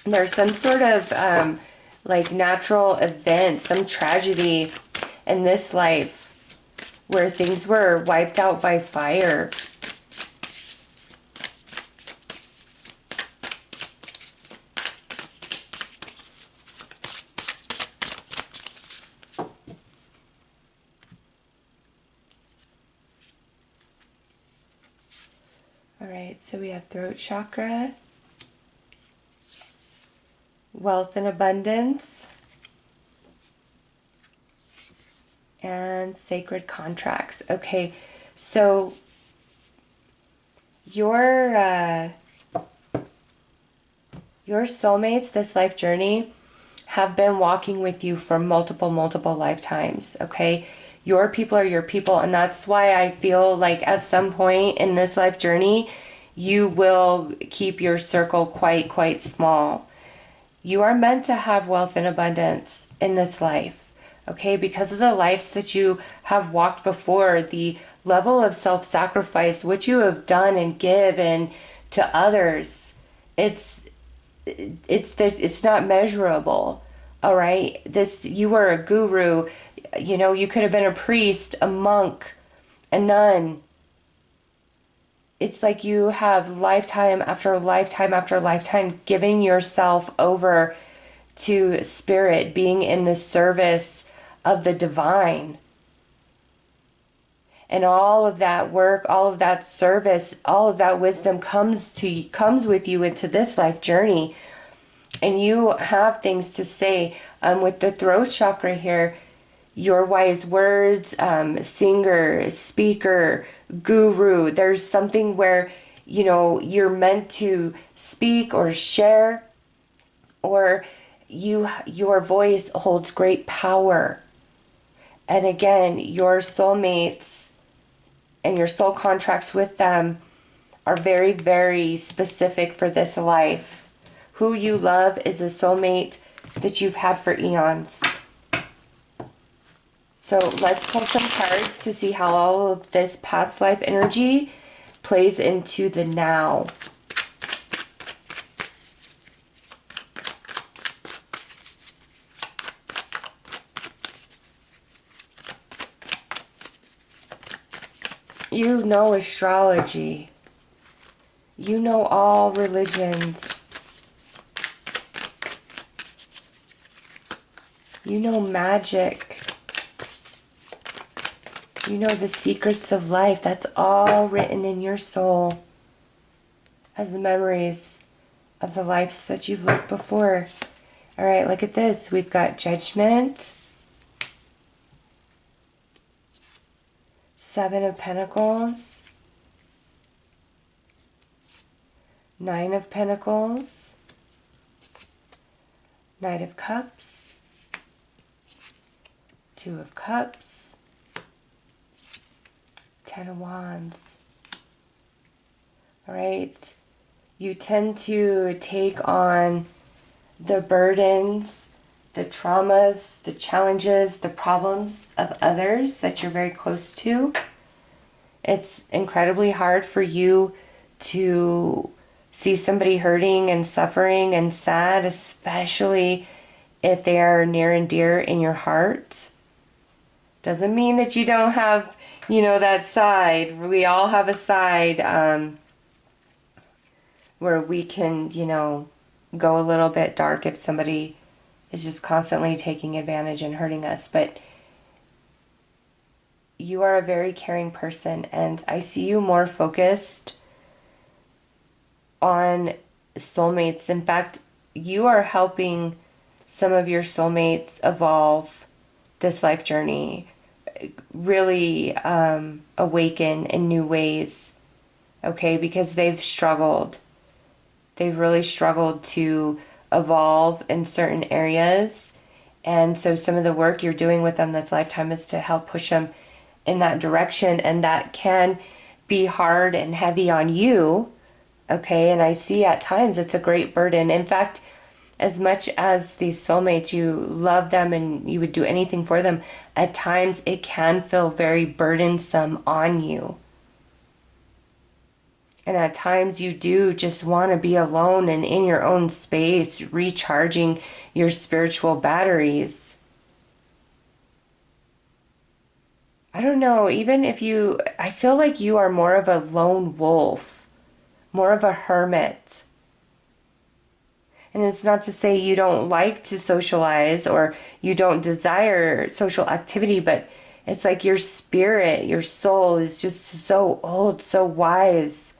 there's some sort of like natural event, some tragedy in this life where things were wiped out by fire. Alright, so we have throat chakra, wealth and abundance, and sacred contracts. Okay, so your soulmates, this life journey, have been walking with you for multiple lifetimes, okay? Your people are your people, and that's why I feel like at some point in this life journey, you will keep your circle quite small. You are meant to have wealth and abundance in this life, okay? Because of the lives that you have walked before, the level of self-sacrifice, what you have done and given to others, it's not measurable, all right? You were a guru, you know, you could have been a priest, a monk, a nun. It's like you have lifetime after lifetime after lifetime giving yourself over to spirit, being in the service of the divine. And all of that work, all of that service, all of that wisdom comes with you into this life journey. And you have things to say. With the throat chakra here, your wise words, singer, speaker, guru, there's something where, you know, you're meant to speak or share, or your voice holds great power. And again, your soulmates and your soul contracts with them are very specific for this life. Who you love is a soulmate that you've had for eons. So let's pull some cards to see how all of this past life energy plays into the now. You know astrology. You know all religions. You know magic. You know the secrets of life. That's all written in your soul as memories of the lives that you've lived before. All right, look at this. We've got Judgment, Seven of Pentacles, Nine of Pentacles, Knight of Cups, Two of Cups, Ten of Wands. All right, you tend to take on the burdens, the traumas, the challenges, the problems of others that you're very close to. It's incredibly hard for you to see somebody hurting and suffering and sad, especially if they are near and dear in your heart. Doesn't mean that you don't have, You know, that side, we all have a side where we can, go a little bit dark if somebody is just constantly taking advantage and hurting us. But you are a very caring person, and I see you more focused on soulmates. In fact, you are helping some of your soulmates evolve this life journey, really awaken in new ways, okay? Because they've struggled. They've really struggled to evolve in certain areas. And so some of the work you're doing with them this lifetime is to help push them in that direction. And that can be hard and heavy on you, okay? And I see at times it's a great burden. In fact, as much as these soulmates, you love them and you would do anything for them, at times it can feel very burdensome on you. And at times you do just want to be alone and in your own space, recharging your spiritual batteries. I don't know, even if I feel like you are more of a lone wolf, more of a hermit. And it's not to say you don't like to socialize or you don't desire social activity, but it's like your spirit, your soul is just so old, so wise.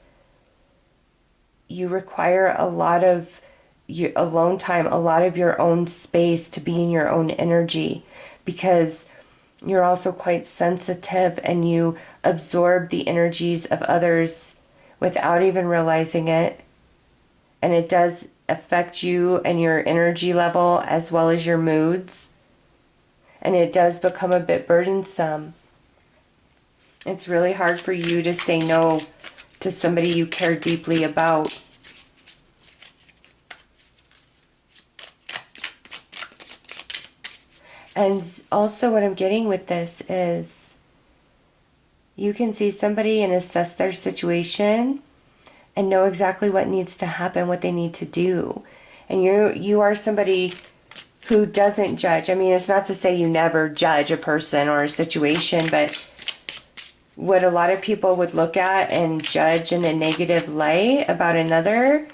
You require a lot of your alone time, a lot of your own space to be in your own energy, because you're also quite sensitive and you absorb the energies of others without even realizing it. And it does affect you and your energy level as well as your moods. And it does become a bit burdensome. It's really hard for you to say no to somebody you care deeply about. And also what I'm getting with this is you can see somebody and assess their situation and know exactly what needs to happen, what they need to do. And you are somebody who doesn't judge. I mean, it's not to say you never judge a person or a situation, but what a lot of people would look at and judge in a negative light about another,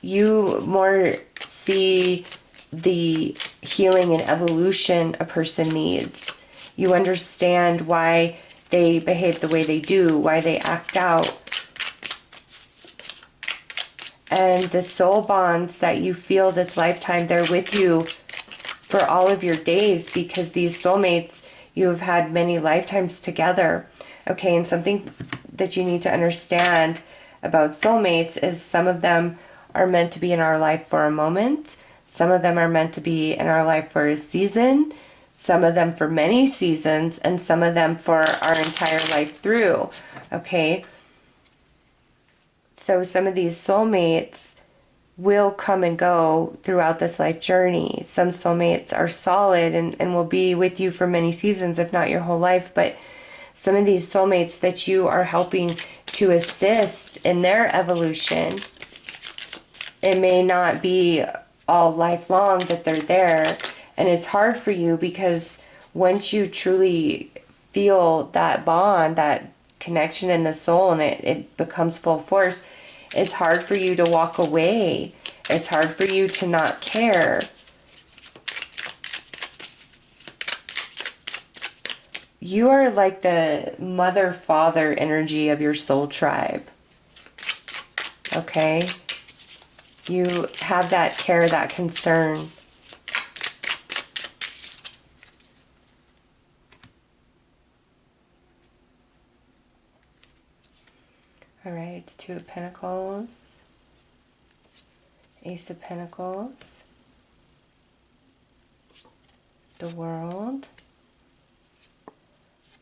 you more see the healing and evolution a person needs. You understand why they behave the way they do, why they act out. And the soul bonds that you feel this lifetime, they're with you for all of your days, because these soulmates, you have had many lifetimes together. Okay, and something that you need to understand about soulmates is some of them are meant to be in our life for a moment. Some of them are meant to be in our life for a season. Some of them for many seasons, and some of them for our entire life through. Okay? So some of these soulmates will come and go throughout this life journey. Some soulmates are solid and will be with you for many seasons, if not your whole life. But some of these soulmates that you are helping to assist in their evolution, it may not be all lifelong that they're there. And it's hard for you because once you truly feel that bond, that connection in the soul, and it becomes full force, it's hard for you to walk away. It's hard for you to not care. You are like the mother-father energy of your soul tribe. Okay? You have that care, that concern. All right, Two of Pentacles, Ace of Pentacles, the World,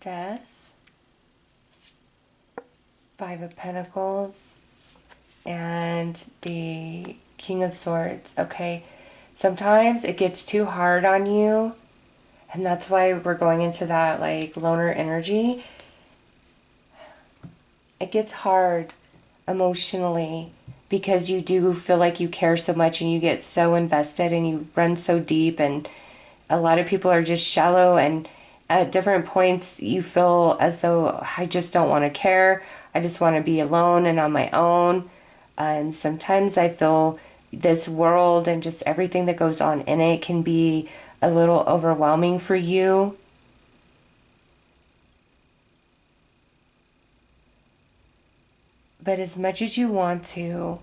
Death, Five of Pentacles, and the King of Swords. Okay, sometimes it gets too hard on you, and that's why we're going into that like loner energy. It gets hard emotionally because you do feel like you care so much and you get so invested and you run so deep, and a lot of people are just shallow and at different points you feel as though I just don't want to care. I just want to be alone and on my own. And sometimes I feel this world and just everything that goes on in it can be a little overwhelming for you. But as much as you want to,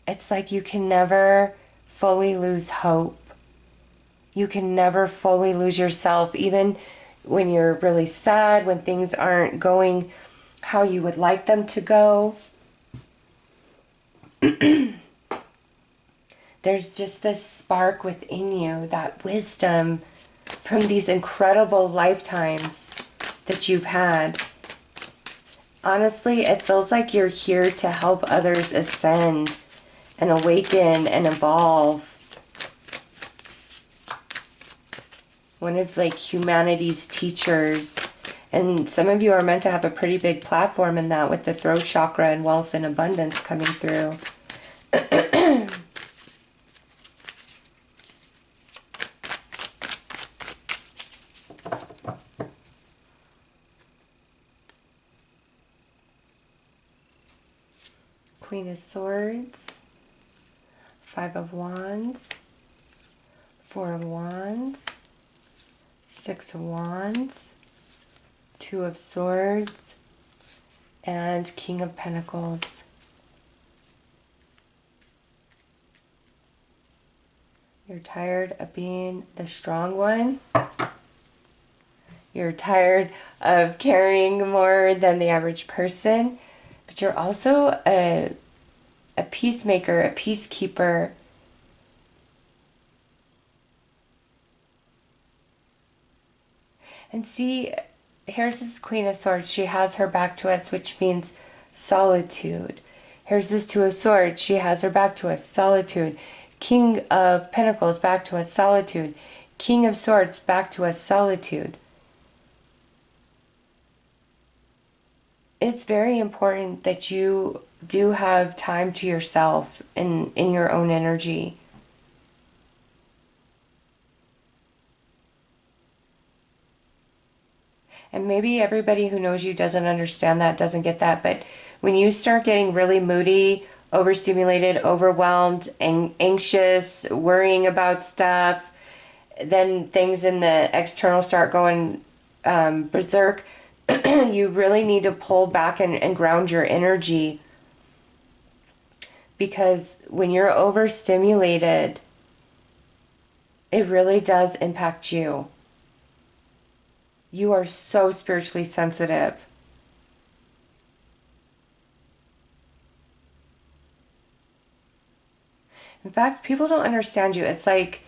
it's like you can never fully lose hope. You can never fully lose yourself, even when you're really sad, when things aren't going how you would like them to go. There's just this spark within you, that wisdom from these incredible lifetimes that you've had. Honestly, it feels like you're here to help others ascend and awaken and evolve. One of like humanity's teachers. And some of you are meant to have a pretty big platform in that, with the throat chakra and wealth and abundance coming through. Queen of Swords, Five of Wands, Four of Wands, Six of Wands, Two of Swords, and King of Pentacles. You're tired of being the strong one. You're tired of carrying more than the average person. But you're also a peacemaker, a peacekeeper. And see, here's this Queen of Swords. She has her back to us, which means solitude. Here's this Two of Swords. She has her back to us, solitude. King of Pentacles, back to us, solitude. King of Swords, back to us, solitude. It's very important that you do have time to yourself in your own energy. And maybe everybody who knows you doesn't understand that, doesn't get that. But when you start getting really moody, overstimulated, overwhelmed, anxious, worrying about stuff, then things in the external start going berserk. You really need to pull back and ground your energy. Because when you're overstimulated, it really does impact you. You are so spiritually sensitive. In fact, people don't understand you. It's like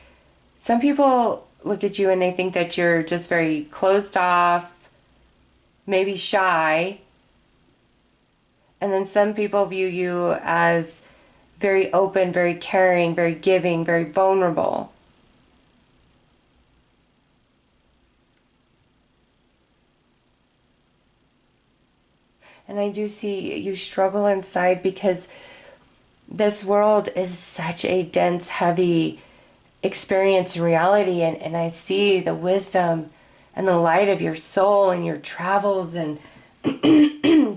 some people look at you and they think that you're just very closed off, maybe shy. And then some people view you as very open, very caring, very giving, very vulnerable. And I do see you struggle inside because this world is such a dense, heavy experience and reality. And I see the wisdom and the light of your soul and your travels and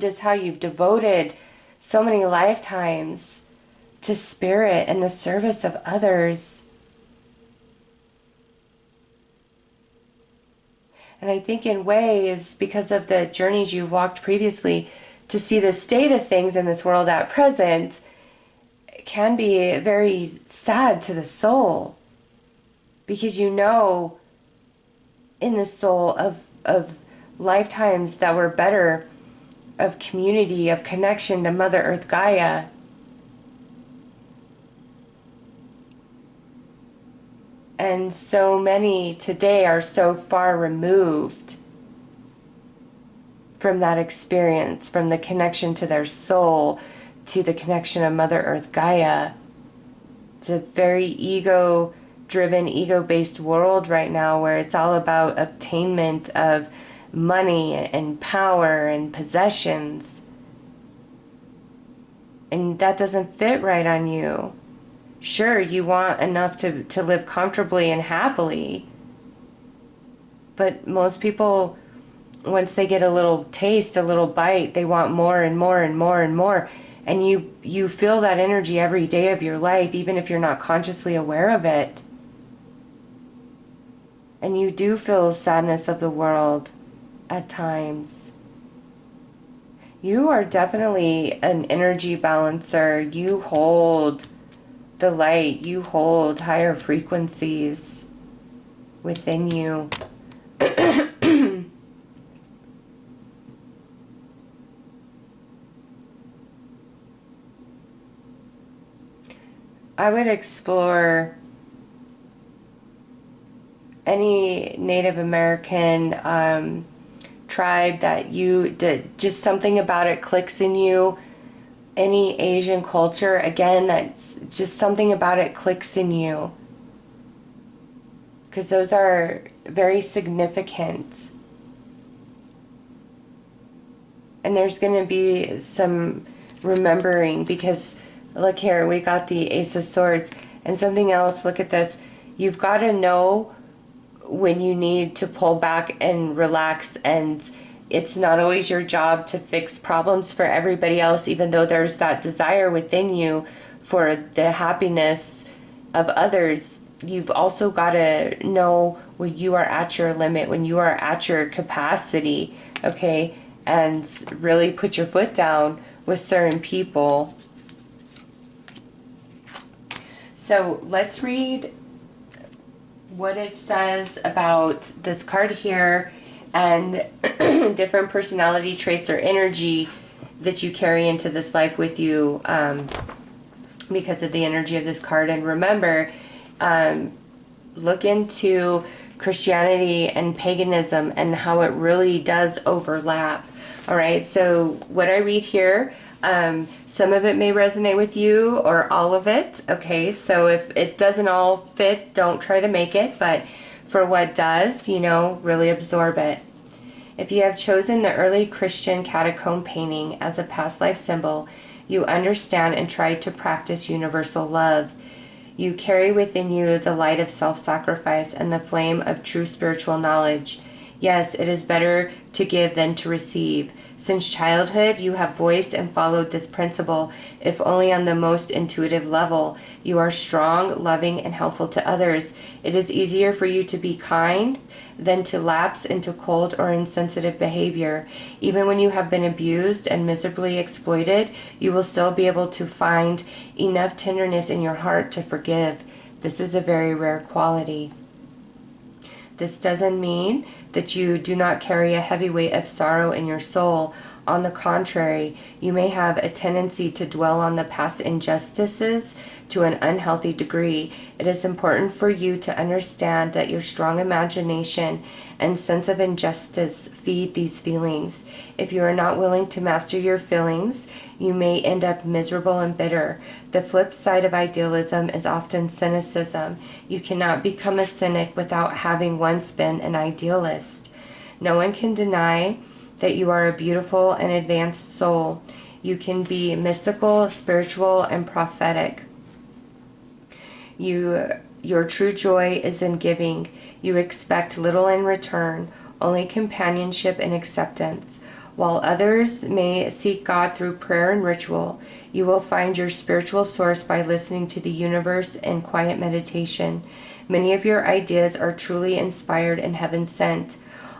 just how you've devoted so many lifetimes to spirit and the service of others. And I think in ways, because of the journeys you've walked previously, to see the state of things in this world at present can be very sad to the soul. Because you know in the soul of lifetimes that were better, of community, of connection to Mother Earth Gaia. And so many today are so far removed from that experience, from the connection to their soul, to the connection of Mother Earth Gaia. It's a very ego-driven, ego-based world right now where it's all about obtainment of money and power and possessions. And that doesn't fit right on you. Sure, you want enough to live comfortably and happily, But most people, once they get a little taste, a little bite, they want more and more and more and more. And you feel that energy every day of your life, even if you're not consciously aware of it. And you do feel sadness of the world at times. You are definitely an energy balancer. You hold the light. You hold higher frequencies within you. I would explore any Native American tribe that you did, just something about it clicks in you. Any Asian culture, again, that's just something about it clicks in you, because those are very significant. And there's going to be some remembering, because look here, we got the Ace of Swords. And something else, look at this. You've got to know when you need to pull back and relax, and it's not always your job to fix problems for everybody else, even though there's that desire within you for the happiness of others. You've also got to know when you are at your limit, when you are at your capacity, okay, and really put your foot down with certain people. So let's read what it says about this card here, and different personality traits or energy that you carry into this life with you because of the energy of this card. And remember, look into Christianity and paganism and how it really does overlap. All right, so what I read here, some of it may resonate with you or all of it. Okay, so if it doesn't all fit, don't try to make it, but for what does, really absorb it. If you have chosen the early Christian catacomb painting as a past life symbol, you understand and try to practice universal love. You carry within you the light of self-sacrifice and the flame of true spiritual knowledge. Yes, it is better to give than to receive. Since childhood, you have voiced and followed this principle, if only on the most intuitive level. You are strong, loving, and helpful to others. It is easier for you to be kind than to lapse into cold or insensitive behavior. Even when you have been abused and miserably exploited, you will still be able to find enough tenderness in your heart to forgive. This is a very rare quality. This doesn't mean that you do not carry a heavy weight of sorrow in your soul. On the contrary, you may have a tendency to dwell on the past injustices to an unhealthy degree. It is important for you to understand that your strong imagination and sense of injustice feed these feelings. If you are not willing to master your feelings, you may end up miserable and bitter. The flip side of idealism is often cynicism. You cannot become a cynic without having once been an idealist. No one can deny that you are a beautiful and advanced soul. You can be mystical, spiritual, and prophetic. Your true joy is in giving. You expect little in return, only companionship and acceptance. While others may seek God through prayer and ritual, you will find your spiritual source by listening to the universe in quiet meditation. Many of your ideas are truly inspired and heaven sent.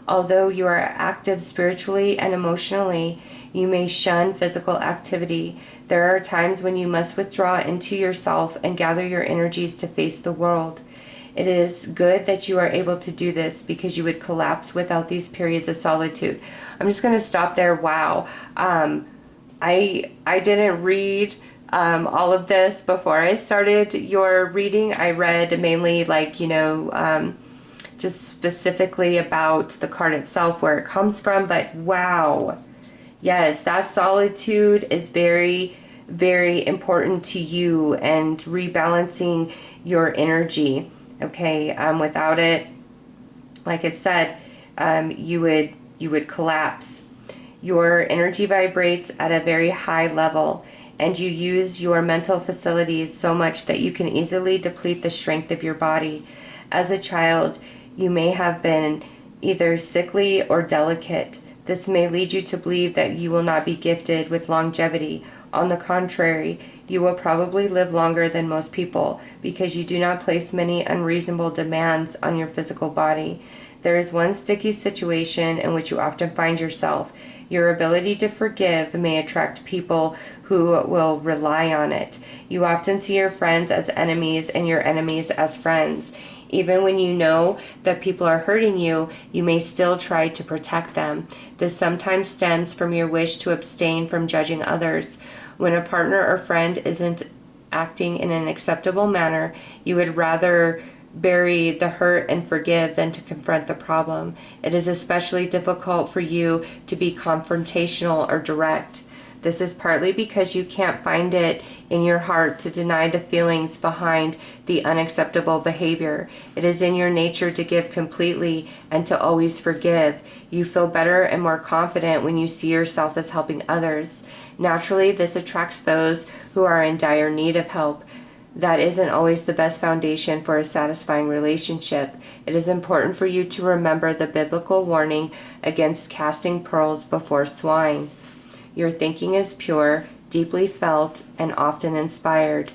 Although you are active spiritually and emotionally, you may shun physical activity. There are times when you must withdraw into yourself and gather your energies to face the world. It is good that you are able to do this, because you would collapse without these periods of solitude. I'm just going to stop there. Wow. I didn't read all of this before I started your reading. I read mainly just specifically about the card itself, where it comes from. But wow. Yes, that solitude is very, very important to you, and rebalancing your energy. Okay, without it, like I said, you would collapse. Your energy vibrates at a very high level, and you use your mental facilities so much that you can easily deplete the strength of your body. As a child, you may have been, either sickly or delicate. This may lead you to believe that you will not be gifted with longevity. On the contrary, you will probably live longer than most people because you do not place many unreasonable demands on your physical body. There is one sticky situation in which you often find yourself. Your ability to forgive may attract people who will rely on it. You often see your friends as enemies and your enemies as friends. Even when you know that people are hurting you, you may still try to protect them. This sometimes stems from your wish to abstain from judging others. When a partner or friend isn't acting in an acceptable manner, you would rather bury the hurt and forgive than to confront the problem. It is especially difficult for you to be confrontational or direct. This is partly because you can't find it in your heart to deny the feelings behind the unacceptable behavior. It is in your nature to give completely and to always forgive. You feel better and more confident when you see yourself as helping others. Naturally, this attracts those who are in dire need of help. That isn't always the best foundation for a satisfying relationship. It is important for you to remember the biblical warning against casting pearls before swine. Your thinking is pure, deeply felt, and often inspired.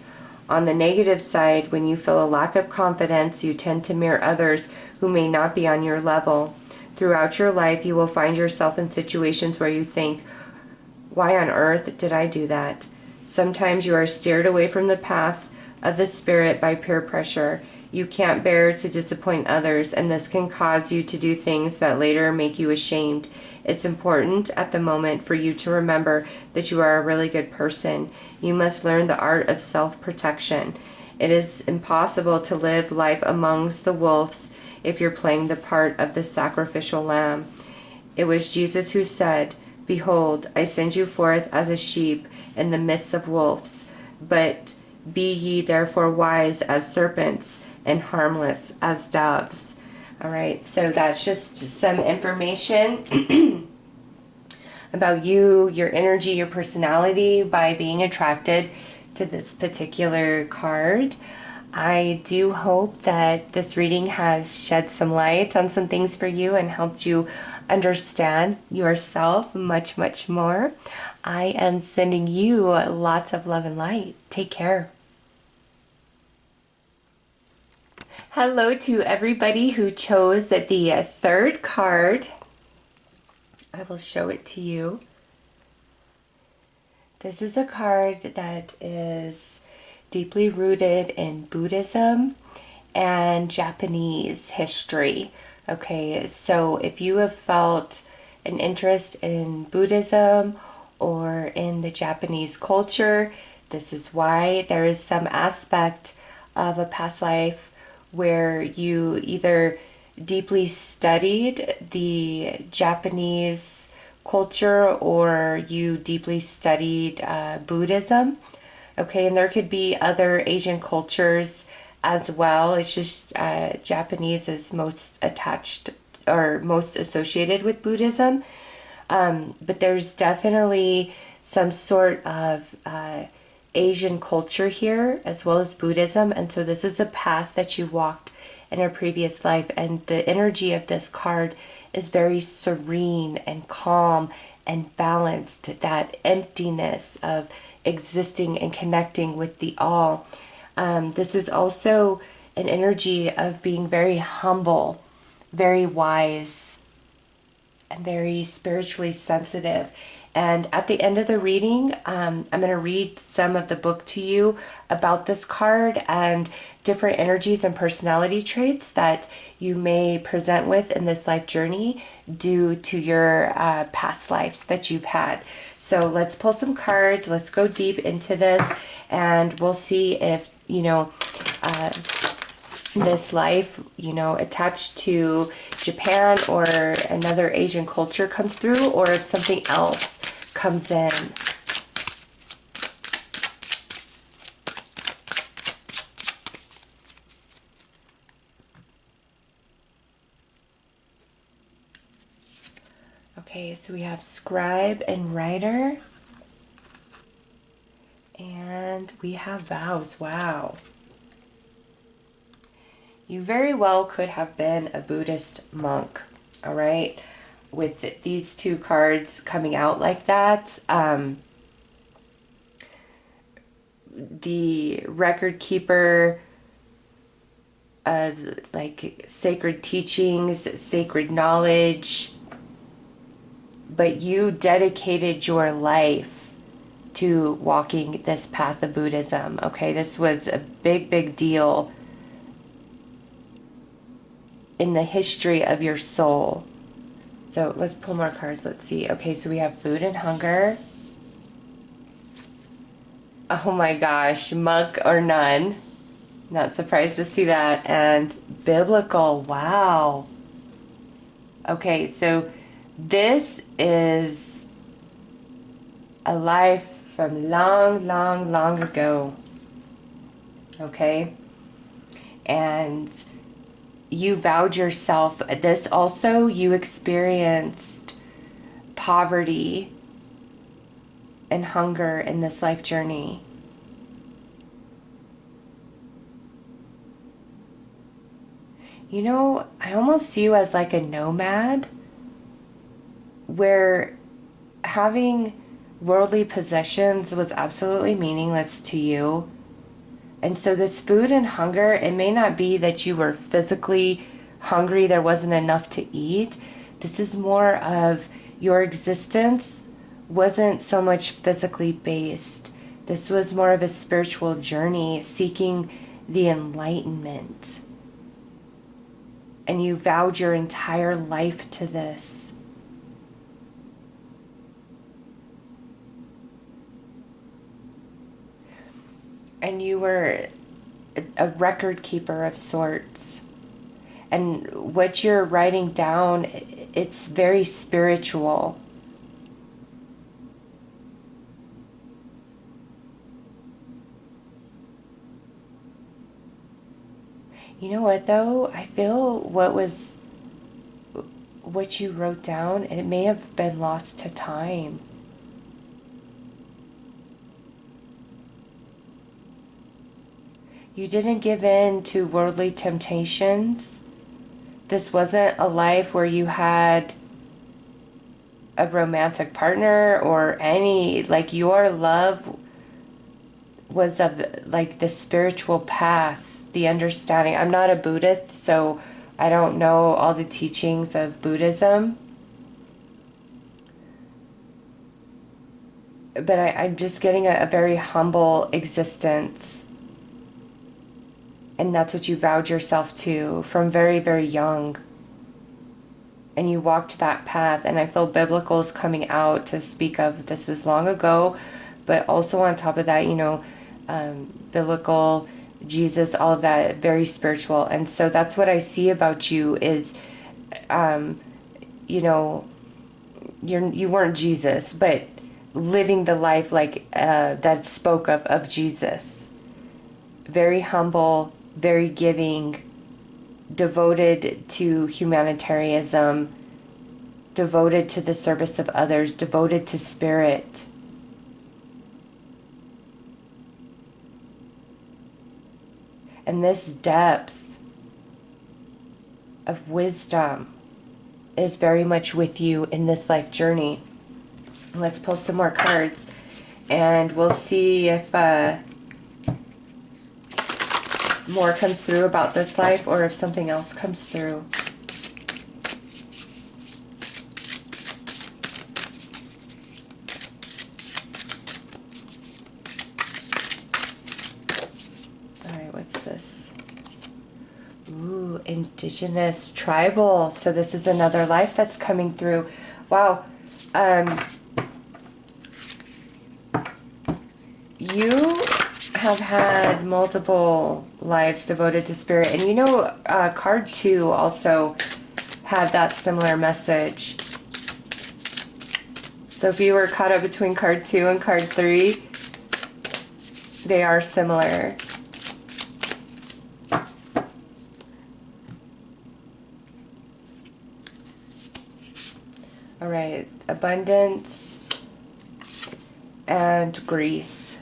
On the negative side, when you feel a lack of confidence, you tend to mirror others who may not be on your level. Throughout your life, you will find yourself in situations where you think, "Why on earth did I do that?" Sometimes you are steered away from the path of the Spirit by peer pressure. You can't bear to disappoint others, and this can cause you to do things that later make you ashamed. It's important at the moment for you to remember that you are a really good person. You must learn the art of self-protection. It is impossible to live life amongst the wolves if you're playing the part of the sacrificial lamb. It was Jesus who said, "Behold, I send you forth as a sheep in the midst of wolves, but be ye therefore wise as serpents and harmless as doves." All right, so that's just some information about you, your energy, your personality by being attracted to this particular card. I do hope that this reading has shed some light on some things for you and helped you understand yourself much, much more. I am sending you lots of love and light. Take care. Hello to everybody who chose the third card. I will show it to you. This is a card that is deeply rooted in Buddhism and Japanese history. Okay, so if you have felt an interest in Buddhism or in the Japanese culture, this is why. There is some aspect of a past life where you either deeply studied the Japanese culture or you deeply studied Buddhism. Okay, and there could be other Asian cultures as well. It's just Japanese is most attached or most associated with Buddhism. But there's definitely some sort of Asian culture here as well as Buddhism, and so this is a path that you walked in a previous life, and the energy of this card is very serene and calm and balanced, that emptiness of existing and connecting with the all. This is also an energy of being very humble, very wise, and very spiritually sensitive. And at the end of the reading, I'm going to read some of the book to you about this card and different energies and personality traits that you may present with in this life journey due to your past lives that you've had. So let's pull some cards. Let's go deep into this, and we'll see if, this life, attached to Japan or another Asian culture comes through, or if something else comes in. Okay, so we have scribe and writer, and we have vows. Wow. You very well could have been a Buddhist monk. All right. With these two cards coming out like that, the record keeper of like sacred teachings, sacred knowledge, but you dedicated your life to walking this path of Buddhism. Okay, this was a big deal in the history of your soul. So let's pull more cards. Let's see. Okay, so we have food and hunger. Oh my gosh, monk or nun. Not surprised to see that. And biblical. Wow. Okay, so this is a life from long ago. Okay? And you vowed yourself. This also, you experienced poverty and hunger in this life journey. You know, I almost see you as like a nomad, where having worldly possessions was absolutely meaningless to you. And so this food and hunger, it may not be that you were physically hungry, there wasn't enough to eat. This is more of your existence wasn't so much physically based. This was more of a spiritual journey, seeking the enlightenment. And you vowed your entire life to this. And you were a record keeper of sorts. And what you're writing down, it's very spiritual. You know what though? I feel what you wrote down, it may have been lost to time. You didn't give in to worldly temptations. This wasn't a life where you had a romantic partner or any, like your love was of like the spiritual path, the understanding. I'm not a Buddhist, so I don't know all the teachings of Buddhism. But I'm just getting a very humble existence. And that's what you vowed yourself to from very young. And you walked that path. And I feel biblical is coming out to speak of this is long ago. But also on top of that, you know, biblical, Jesus, all of that, very spiritual. And so that's what I see about you is, you know, you weren't Jesus, but living the life like that spoke of Jesus. Very humble, very giving, devoted to humanitarianism, devoted to the service of others, devoted to spirit. And this depth of wisdom is very much with you in this life journey. Let's pull some more cards and we'll see if more comes through about this life or if something else comes through. Alright, what's this? Ooh, indigenous, tribal. So this is another life that's coming through. Wow. You have had multiple lives devoted to spirit. And you know, card 2 also had that similar message. So if you were caught up between card 2 and card 3, they are similar. All right, abundance and grace.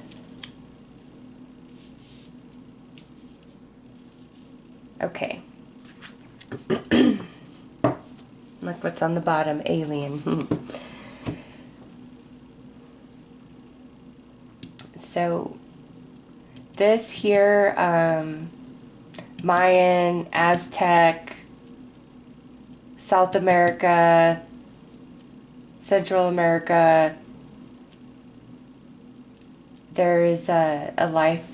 Okay. Look what's on the bottom, alien. So this here, Mayan, Aztec, South America, Central America, there is a life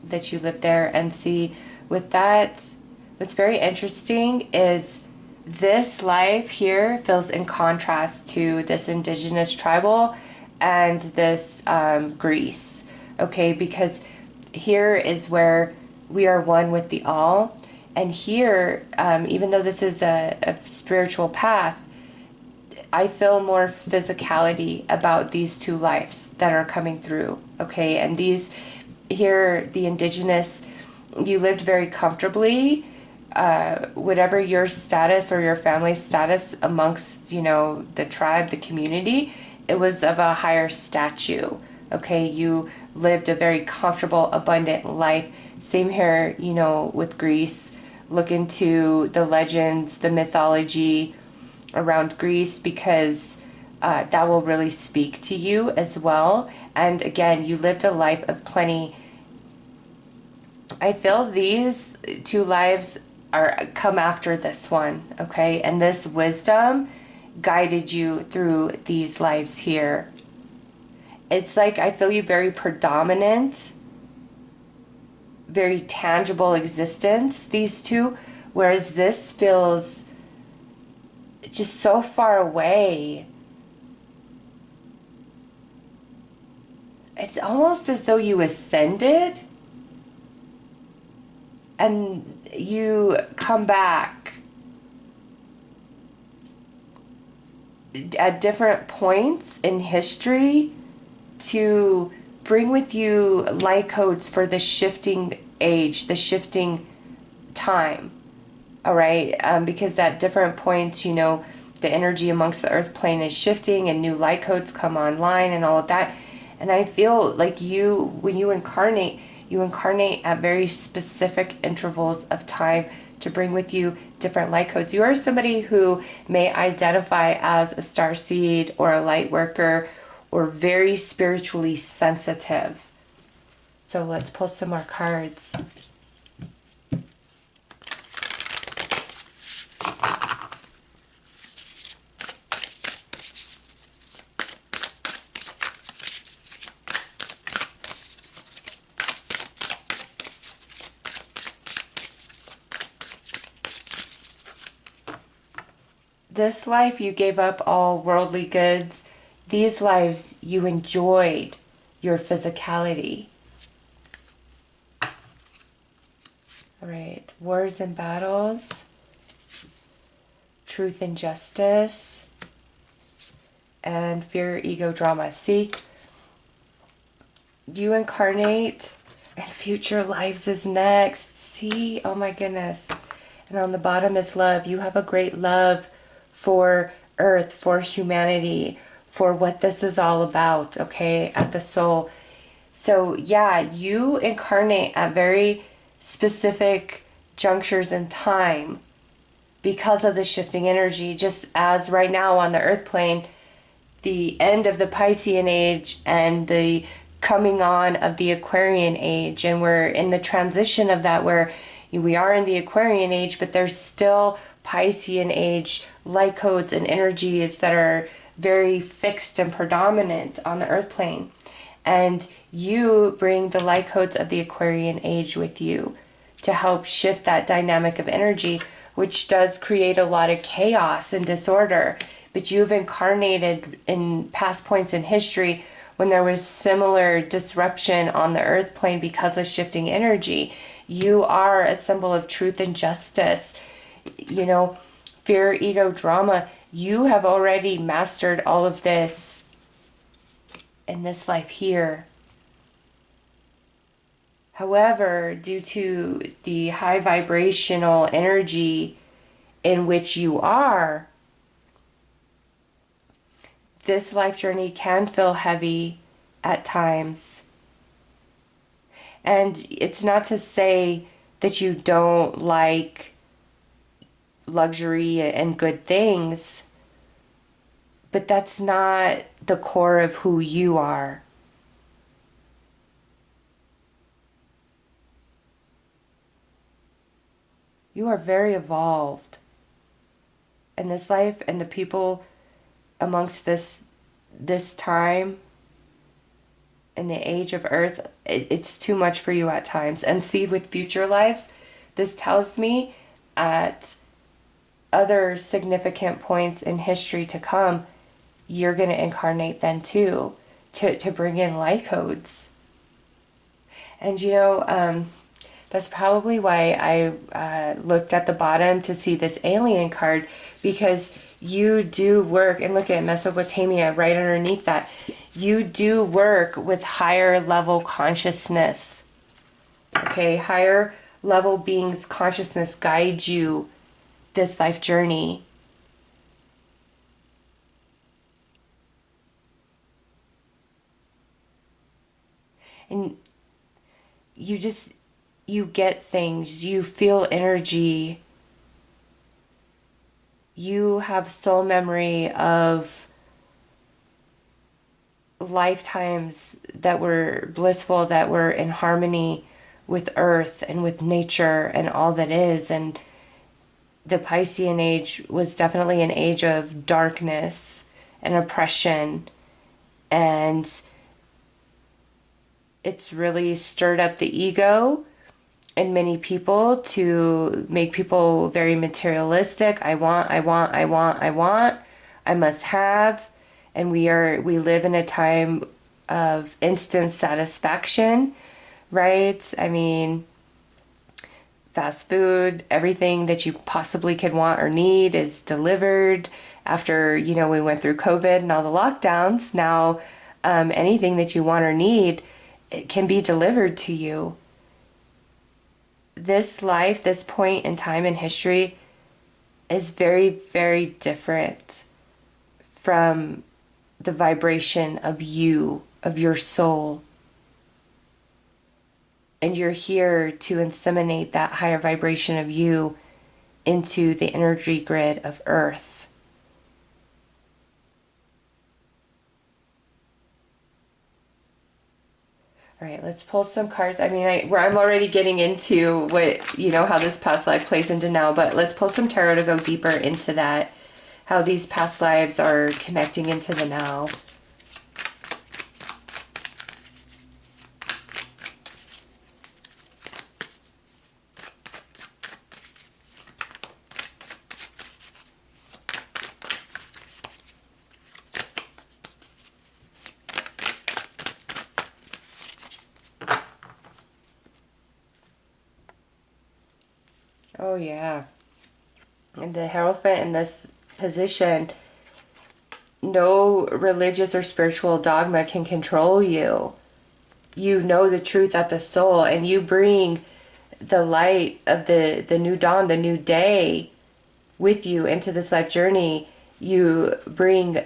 that you live there. And see, with that, what's very interesting is this life here feels in contrast to this indigenous tribal and this Greece, okay? Because here is where we are one with the all. And here, even though this is a spiritual path, I feel more physicality about these two lives that are coming through, okay? And these here, the indigenous, you lived very comfortably, whatever your status or your family status amongst, you know, the tribe, the community, it was of a higher stature, okay? You lived a very comfortable, abundant life. Same here, you know, with Greece. Look into the legends, the mythology around Greece, because that will really speak to you as well. And again, you lived a life of plenty. I feel these two lives are come after this one, okay? And this wisdom guided you through these lives here. It's like I feel you very predominant, very tangible existence, these two, whereas this feels just so far away. It's almost as though you ascended and you come back at different points in history to bring with you light codes for the shifting age, the shifting time. All right, because at different points, you know, the energy amongst the earth plane is shifting and new light codes come online and all of that. And I feel like you, when you incarnate at very specific intervals of time to bring with you different light codes. You are somebody who may identify as a starseed or a light worker or very spiritually sensitive. So let's pull some more cards. This life you gave up all worldly goods. These lives you enjoyed your physicality. All right, wars and battles, truth and justice, and fear, ego, drama. See, you incarnate and future lives is next. See, oh my goodness. And on the bottom is love. You have a great love for earth, for humanity, for what this is all about, okay, at the soul. So yeah, you incarnate at very specific junctures in time because of the shifting energy, just as right now on the earth plane, the end of the Piscean age and the coming on of the Aquarian age, and we're in the transition of that where we are in the Aquarian age, but there's still Piscean age light codes and energies that are very fixed and predominant on the earth plane. And you bring the light codes of the Aquarian age with you to help shift that dynamic of energy, which does create a lot of chaos and disorder. But you've incarnated in past points in history when there was similar disruption on the earth plane because of shifting energy. You are a symbol of truth and justice. You know, fear, ego, drama. You have already mastered all of this in this life here. However, due to the high vibrational energy in which you are, this life journey can feel heavy at times. And it's not to say that you don't like luxury and good things, but that's not the core of who you are. You are very evolved. And this life and the people amongst this time in the age of Earth, it's too much for you at times. And see, with future lives, this tells me at other significant points in history to come, you're going to incarnate then too, to bring in light codes. And that's probably why I looked at the bottom to see this alien card, because you do work, and look at Mesopotamia right underneath that. You do work with higher level consciousness. Okay, higher level beings' consciousness guides you this life journey. And you get things, you feel energy, you have soul memory of lifetimes that were blissful, that were in harmony with earth and with nature and all that is. And the Piscean age was definitely an age of darkness and oppression, and it's really stirred up the ego in many people to make people very materialistic. I want, I must have. And we live in a time of instant satisfaction, right? I mean, fast food, everything that you possibly could want or need is delivered. After, we went through COVID and all the lockdowns, now anything that you want or need, it can be delivered to you. This life, this point in time in history is very, very different from the vibration of you, of your soul. And you're here to inseminate that higher vibration of you into the energy grid of Earth. All right, let's pull some cards. I mean, I'm already getting into what, how this past life plays into now, but let's pull some tarot to go deeper into that, how these past lives are connecting into the now. Oh, yeah. And the Hierophant in this position, no religious or spiritual dogma can control you. You know the truth at the soul, and you bring the light of the new dawn, the new day with you into this life journey. You bring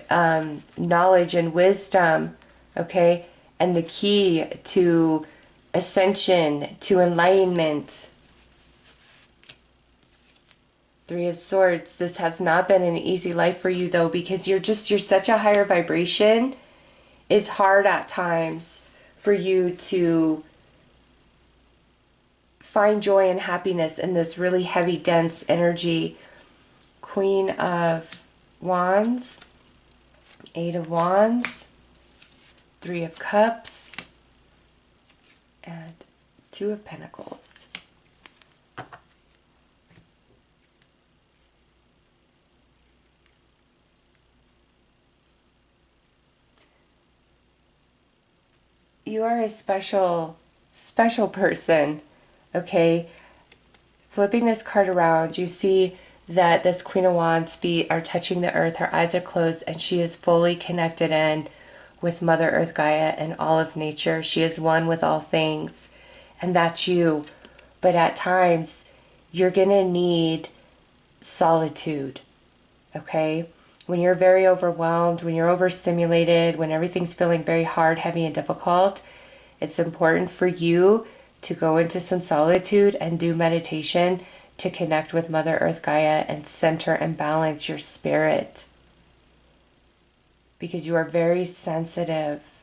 knowledge and wisdom, okay? And the key to ascension, to enlightenment. Three of Swords. This has not been an easy life for you, though, because you're such a higher vibration. It's hard at times for you to find joy and happiness in this really heavy, dense energy. Queen of Wands, Eight of Wands, Three of Cups, and Two of Pentacles. You are a special, special person, okay? Flipping this card around, you see that this Queen of Wands' feet are touching the earth, her eyes are closed, and she is fully connected in with Mother Earth Gaia and all of nature. She is one with all things, and that's you. But at times, you're gonna need solitude, okay? When you're very overwhelmed, when you're overstimulated, when everything's feeling very hard, heavy, and difficult, it's important for you to go into some solitude and do meditation to connect with Mother Earth Gaia and center and balance your spirit. Because you are very sensitive.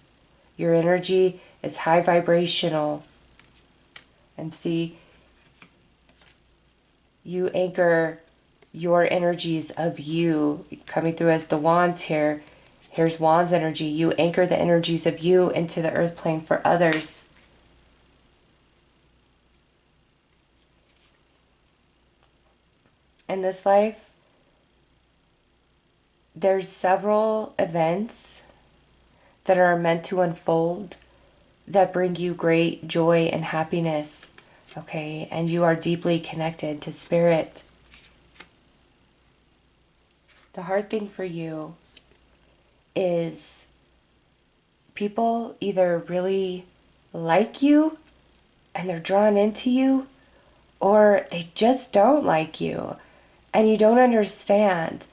Your energy is high vibrational. And see, you anchor your energies of you coming through as the wands here. Here's wands energy. You anchor the energies of you into the earth plane for others. In this life, there's several events that are meant to unfold that bring you great joy and happiness, okay? And you are deeply connected to spirit. The hard thing for you is people either really like you and they're drawn into you, or they just don't like you and you don't understand.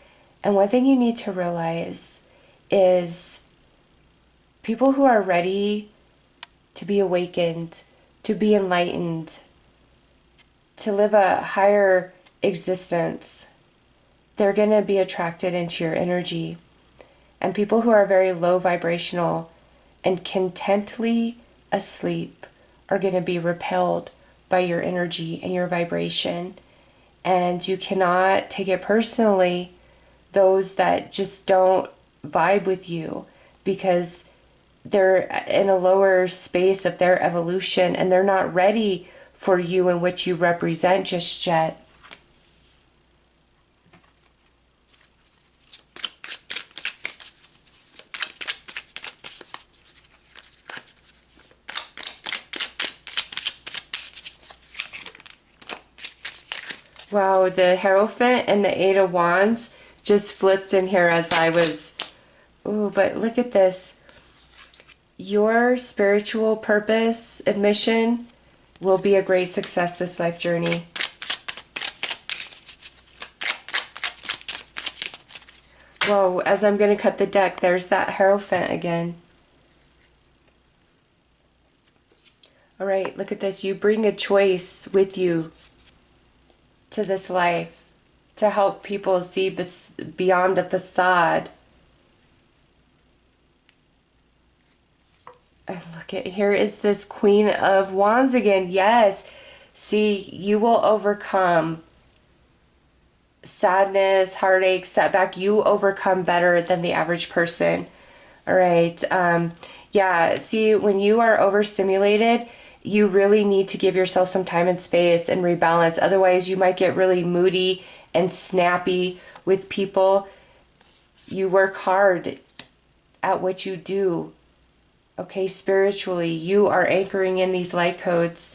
And one thing you need to realize is people who are ready to be awakened, to be enlightened, to live a higher existence, they're going to be attracted into your energy. And people who are very low vibrational and contently asleep are going to be repelled by your energy and your vibration. And you cannot take it personally, those that just don't vibe with you, because they're in a lower space of their evolution and they're not ready for you and what you represent just yet. Wow, the Hierophant and the Eight of Wands just flipped in here as I was... Ooh, but look at this. Your spiritual purpose and mission will be a great success this life journey. Whoa, as I'm going to cut the deck, there's that Hierophant again. All right, look at this. You bring a choice with you to this life to help people see beyond the facade. And look at, here is this Queen of Wands again. Yes. See, you will overcome sadness, heartache, setback. You overcome better than the average person. All right. Yeah. See, when you are overstimulated, you really need to give yourself some time and space and rebalance. Otherwise, you might get really moody and snappy with people. You work hard at what you do. Okay, spiritually, you are anchoring in these light codes.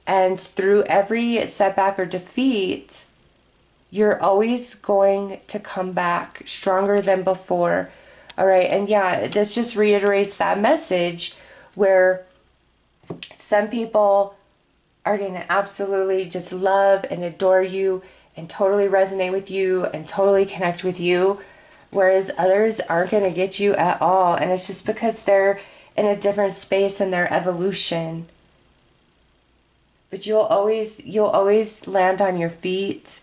And through every setback or defeat, you're always going to come back stronger than before. All right, and yeah, this just reiterates that message where some people are going to absolutely just love and adore you and totally resonate with you and totally connect with you, whereas others aren't going to get you at all. And it's just because they're in a different space in their evolution. But you'll always land on your feet.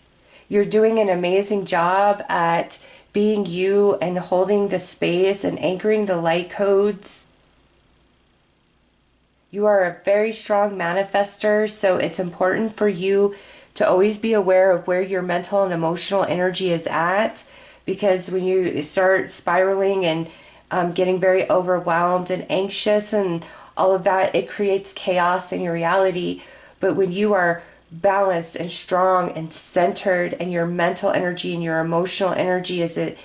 You're doing an amazing job at being you and holding the space and anchoring the light codes. You are a very strong manifester, so it's important for you to always be aware of where your mental and emotional energy is at, because when you start spiraling and getting very overwhelmed and anxious and all of that, it creates chaos in your reality. But when you are balanced and strong and centered, and your mental energy and your emotional energy is in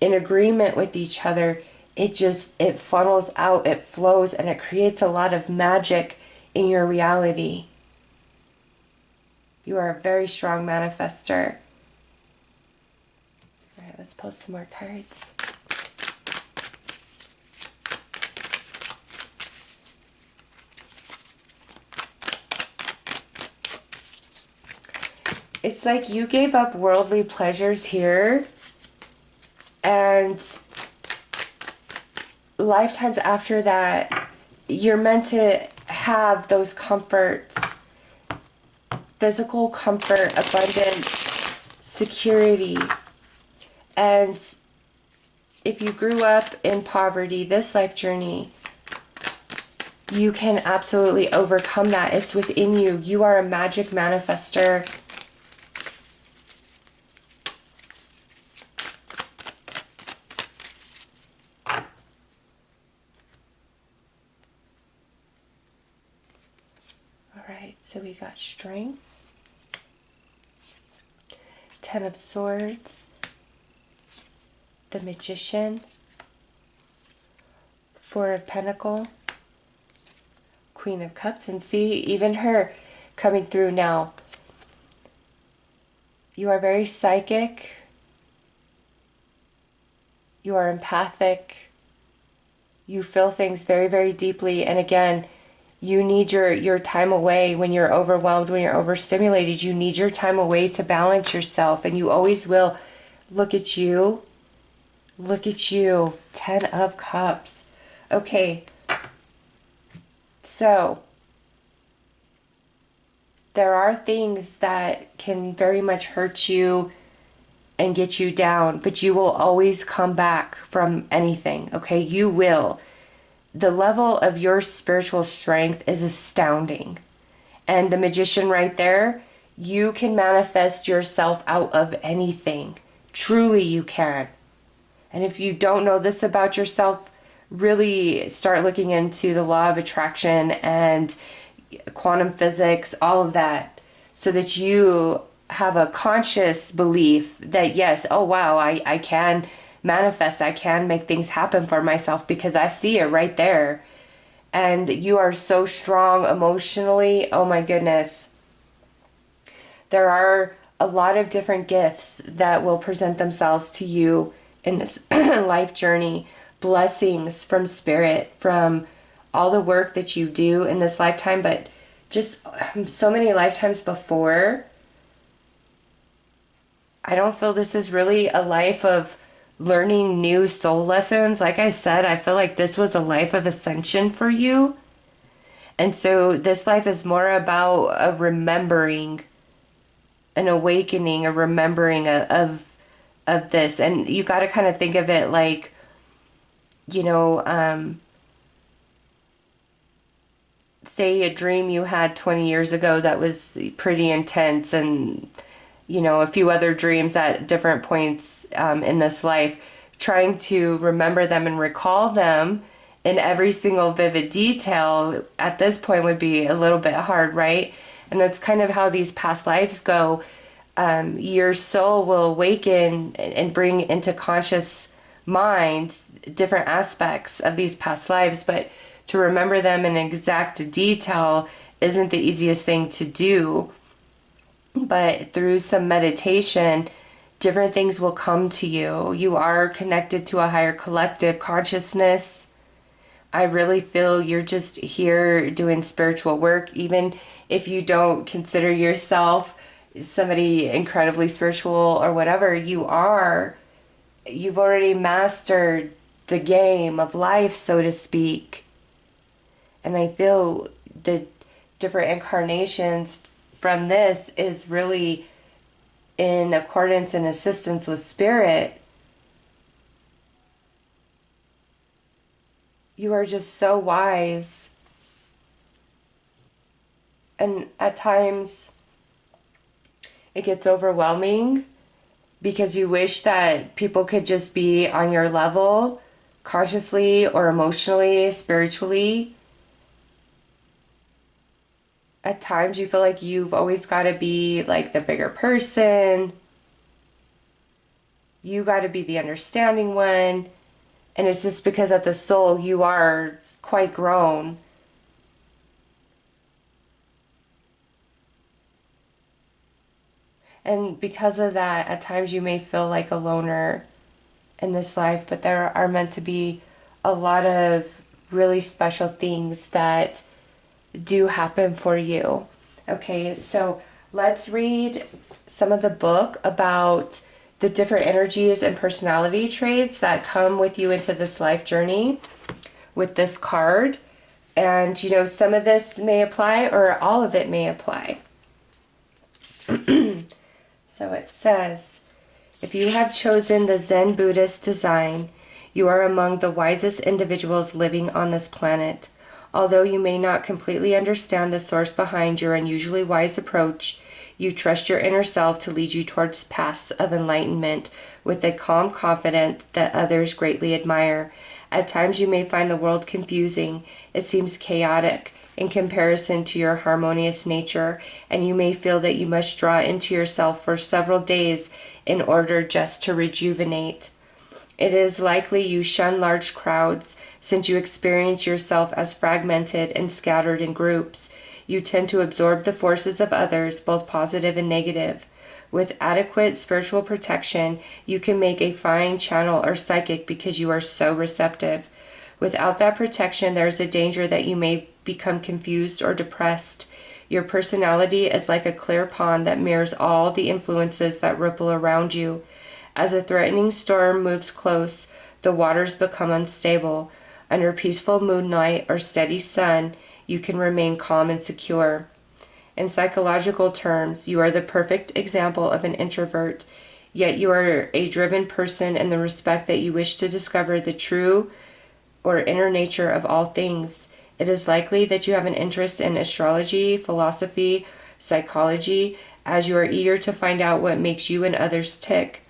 agreement with each other, it funnels out, it flows, and it creates a lot of magic in your reality. You are a very strong manifester. All right, let's pull some more cards. It's like you gave up worldly pleasures here, and lifetimes after that, you're meant to have those comforts physical comfort, abundance, security. And if you grew up in poverty, this life journey, you can absolutely overcome that. It's within you. You are a magic manifester. All right, so we got strength, 10 of Swords, the Magician, 4 of Pentacles, Queen of Cups, and see, even her coming through now. You are very psychic. You are empathic. You feel things very, very deeply. And again, you need your time away when you're overwhelmed, when you're overstimulated. You need your time away to balance yourself. And you always will. Look at you. Look at you. 10 of Cups. Okay. So, there are things that can very much hurt you and get you down, but you will always come back from anything, okay? You will. The level of your spiritual strength is astounding. And the Magician right there, you can manifest yourself out of anything. Truly you can. And if you don't know this about yourself, really start looking into the law of attraction and quantum physics, all of that, so that you have a conscious belief that yes, oh wow, I can manifest, I can make things happen for myself because I see it right there. And you are so strong emotionally. Oh my goodness. There are a lot of different gifts that will present themselves to you in this life journey. Blessings from Spirit, from all the work that you do in this lifetime, but just so many lifetimes before. I don't feel this is really a life of learning new soul lessons. Like I said, I feel like this was a life of ascension for you. And so this life is more about a remembering, an awakening, a remembering of this. And you got to kind of think of it like, you know, say a dream you had 20 years ago that was pretty intense, and you know, a few other dreams at different points in this life, trying to remember them and recall them in every single vivid detail at this point would be a little bit hard, right? And that's kind of how these past lives go. Your soul will awaken and bring into conscious mind different aspects of these past lives, but to remember them in exact detail isn't the easiest thing to do. But through some meditation, different things will come to you. You are connected to a higher collective consciousness. I really feel you're just here doing spiritual work, even if you don't consider yourself somebody incredibly spiritual or whatever. You've already mastered the game of life, so to speak. And I feel the different incarnations from this is really in accordance and assistance with Spirit. You are just so wise. And at times it gets overwhelming because you wish that people could just be on your level consciously or emotionally, spiritually. At times you feel like you've always got to be like the bigger person. You got to be the understanding one. And it's just because at the soul you are quite grown. And because of that, at times you may feel like a loner in this life, but there are meant to be a lot of really special things that do happen for you. Okay, so let's read some of the book about the different energies and personality traits that come with you into this life journey with this card. And you know, some of this may apply or all of it may apply. So it says, if you have chosen the Zen Buddhist design, you are among the wisest individuals living on this planet. Although you may not completely understand the source behind your unusually wise approach, you trust your inner self to lead you towards paths of enlightenment with a calm confidence that others greatly admire. At times you may find the world confusing. It seems chaotic in comparison to your harmonious nature, and you may feel that you must draw into yourself for several days in order just to rejuvenate. It is likely you shun large crowds, since you experience yourself as fragmented and scattered in groups. You tend to absorb the forces of others, both positive and negative. With adequate spiritual protection, you can make a fine channel or psychic because you are so receptive. Without that protection, there is a danger that you may become confused or depressed. Your personality is like a clear pond that mirrors all the influences that ripple around you. As a threatening storm moves close, the waters become unstable. Under peaceful moonlight or steady sun, you can remain calm and secure. In psychological terms, you are the perfect example of an introvert, yet you are a driven person in the respect that you wish to discover the true or inner nature of all things. It is likely that you have an interest in astrology, philosophy, psychology, as you are eager to find out what makes you and others tick.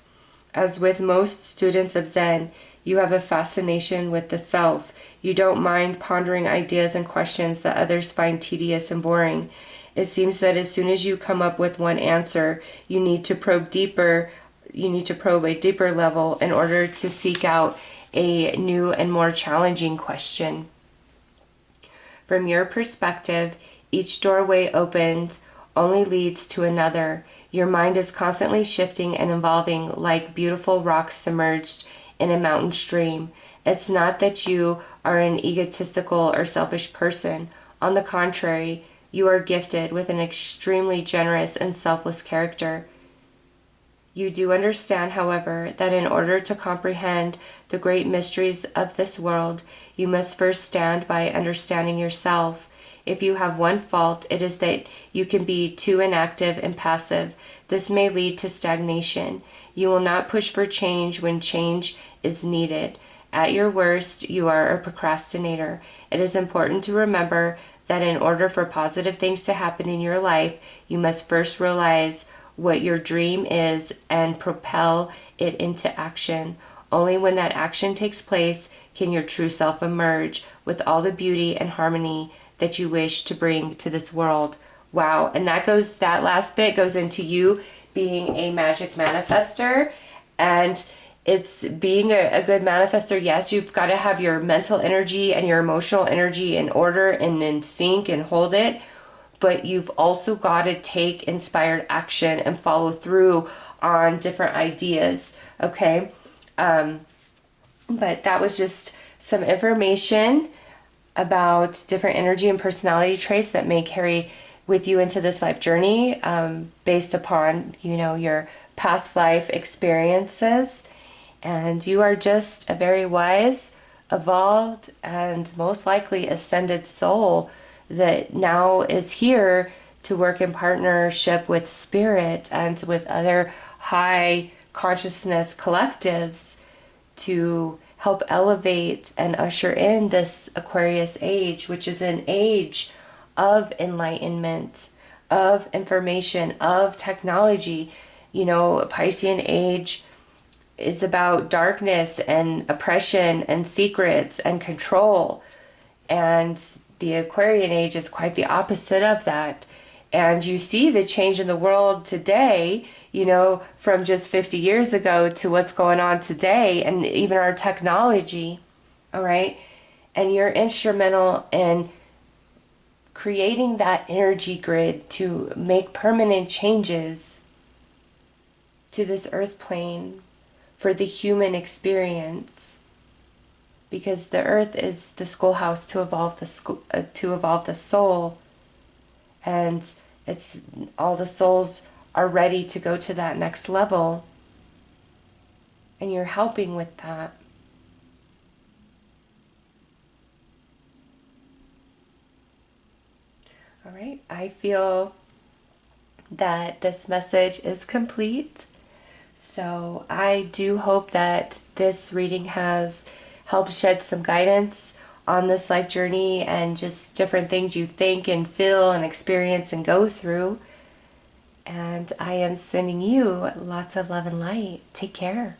As with most students of Zen, you have a fascination with the self. You don't mind pondering ideas and questions that others find tedious and boring. It seems that as soon as you come up with one answer, you need to probe a deeper level in order to seek out a new and more challenging question. From your perspective, each doorway opened only leads to another. Your mind is constantly shifting and evolving like beautiful rocks submerged in a mountain stream. It's not that you are an egotistical or selfish person. On the contrary, you are gifted with an extremely generous and selfless character. You do understand, however, that in order to comprehend the great mysteries of this world, you must first stand by understanding yourself. If you have one fault, it is that you can be too inactive and passive. This may lead to stagnation. You will not push for change when change is needed. At your worst, you are a procrastinator. It is important to remember that in order for positive things to happen in your life, you must first realize what your dream is and propel it into action. Only when that action takes place can your true self emerge with all the beauty and harmony that you wish to bring to this world. Wow. And that last bit goes into you being a magic manifester. And it's being a good manifester. Yes, you've got to have your mental energy and your emotional energy in order and in sync and hold it. But you've also got to take inspired action and follow through on different ideas. Okay. But that was just some information about different energy and personality traits that may carry with you into this life journey, based upon, your past life experiences. And you are just a very wise, evolved, and most likely ascended soul that now is here to work in partnership with spirit and with other high consciousness collectives to help elevate and usher in this Aquarius age, which is an age of enlightenment, of information, of technology. Piscean age is about darkness and oppression and secrets and control. And the Aquarian age is quite the opposite of that. And you see the change in the world today, from just 50 years ago to what's going on today, and even our technology, all right? And you're instrumental in creating that energy grid to make permanent changes to this earth plane for the human experience. Because the earth is the schoolhouse to evolve the soul, and it's all the souls are ready to go to that next level, and you're helping with that. All right, I feel that this message is complete. So I do hope that this reading has helped shed some guidance on this life journey and just different things you think and feel and experience and go through. And I am sending you lots of love and light. Take care.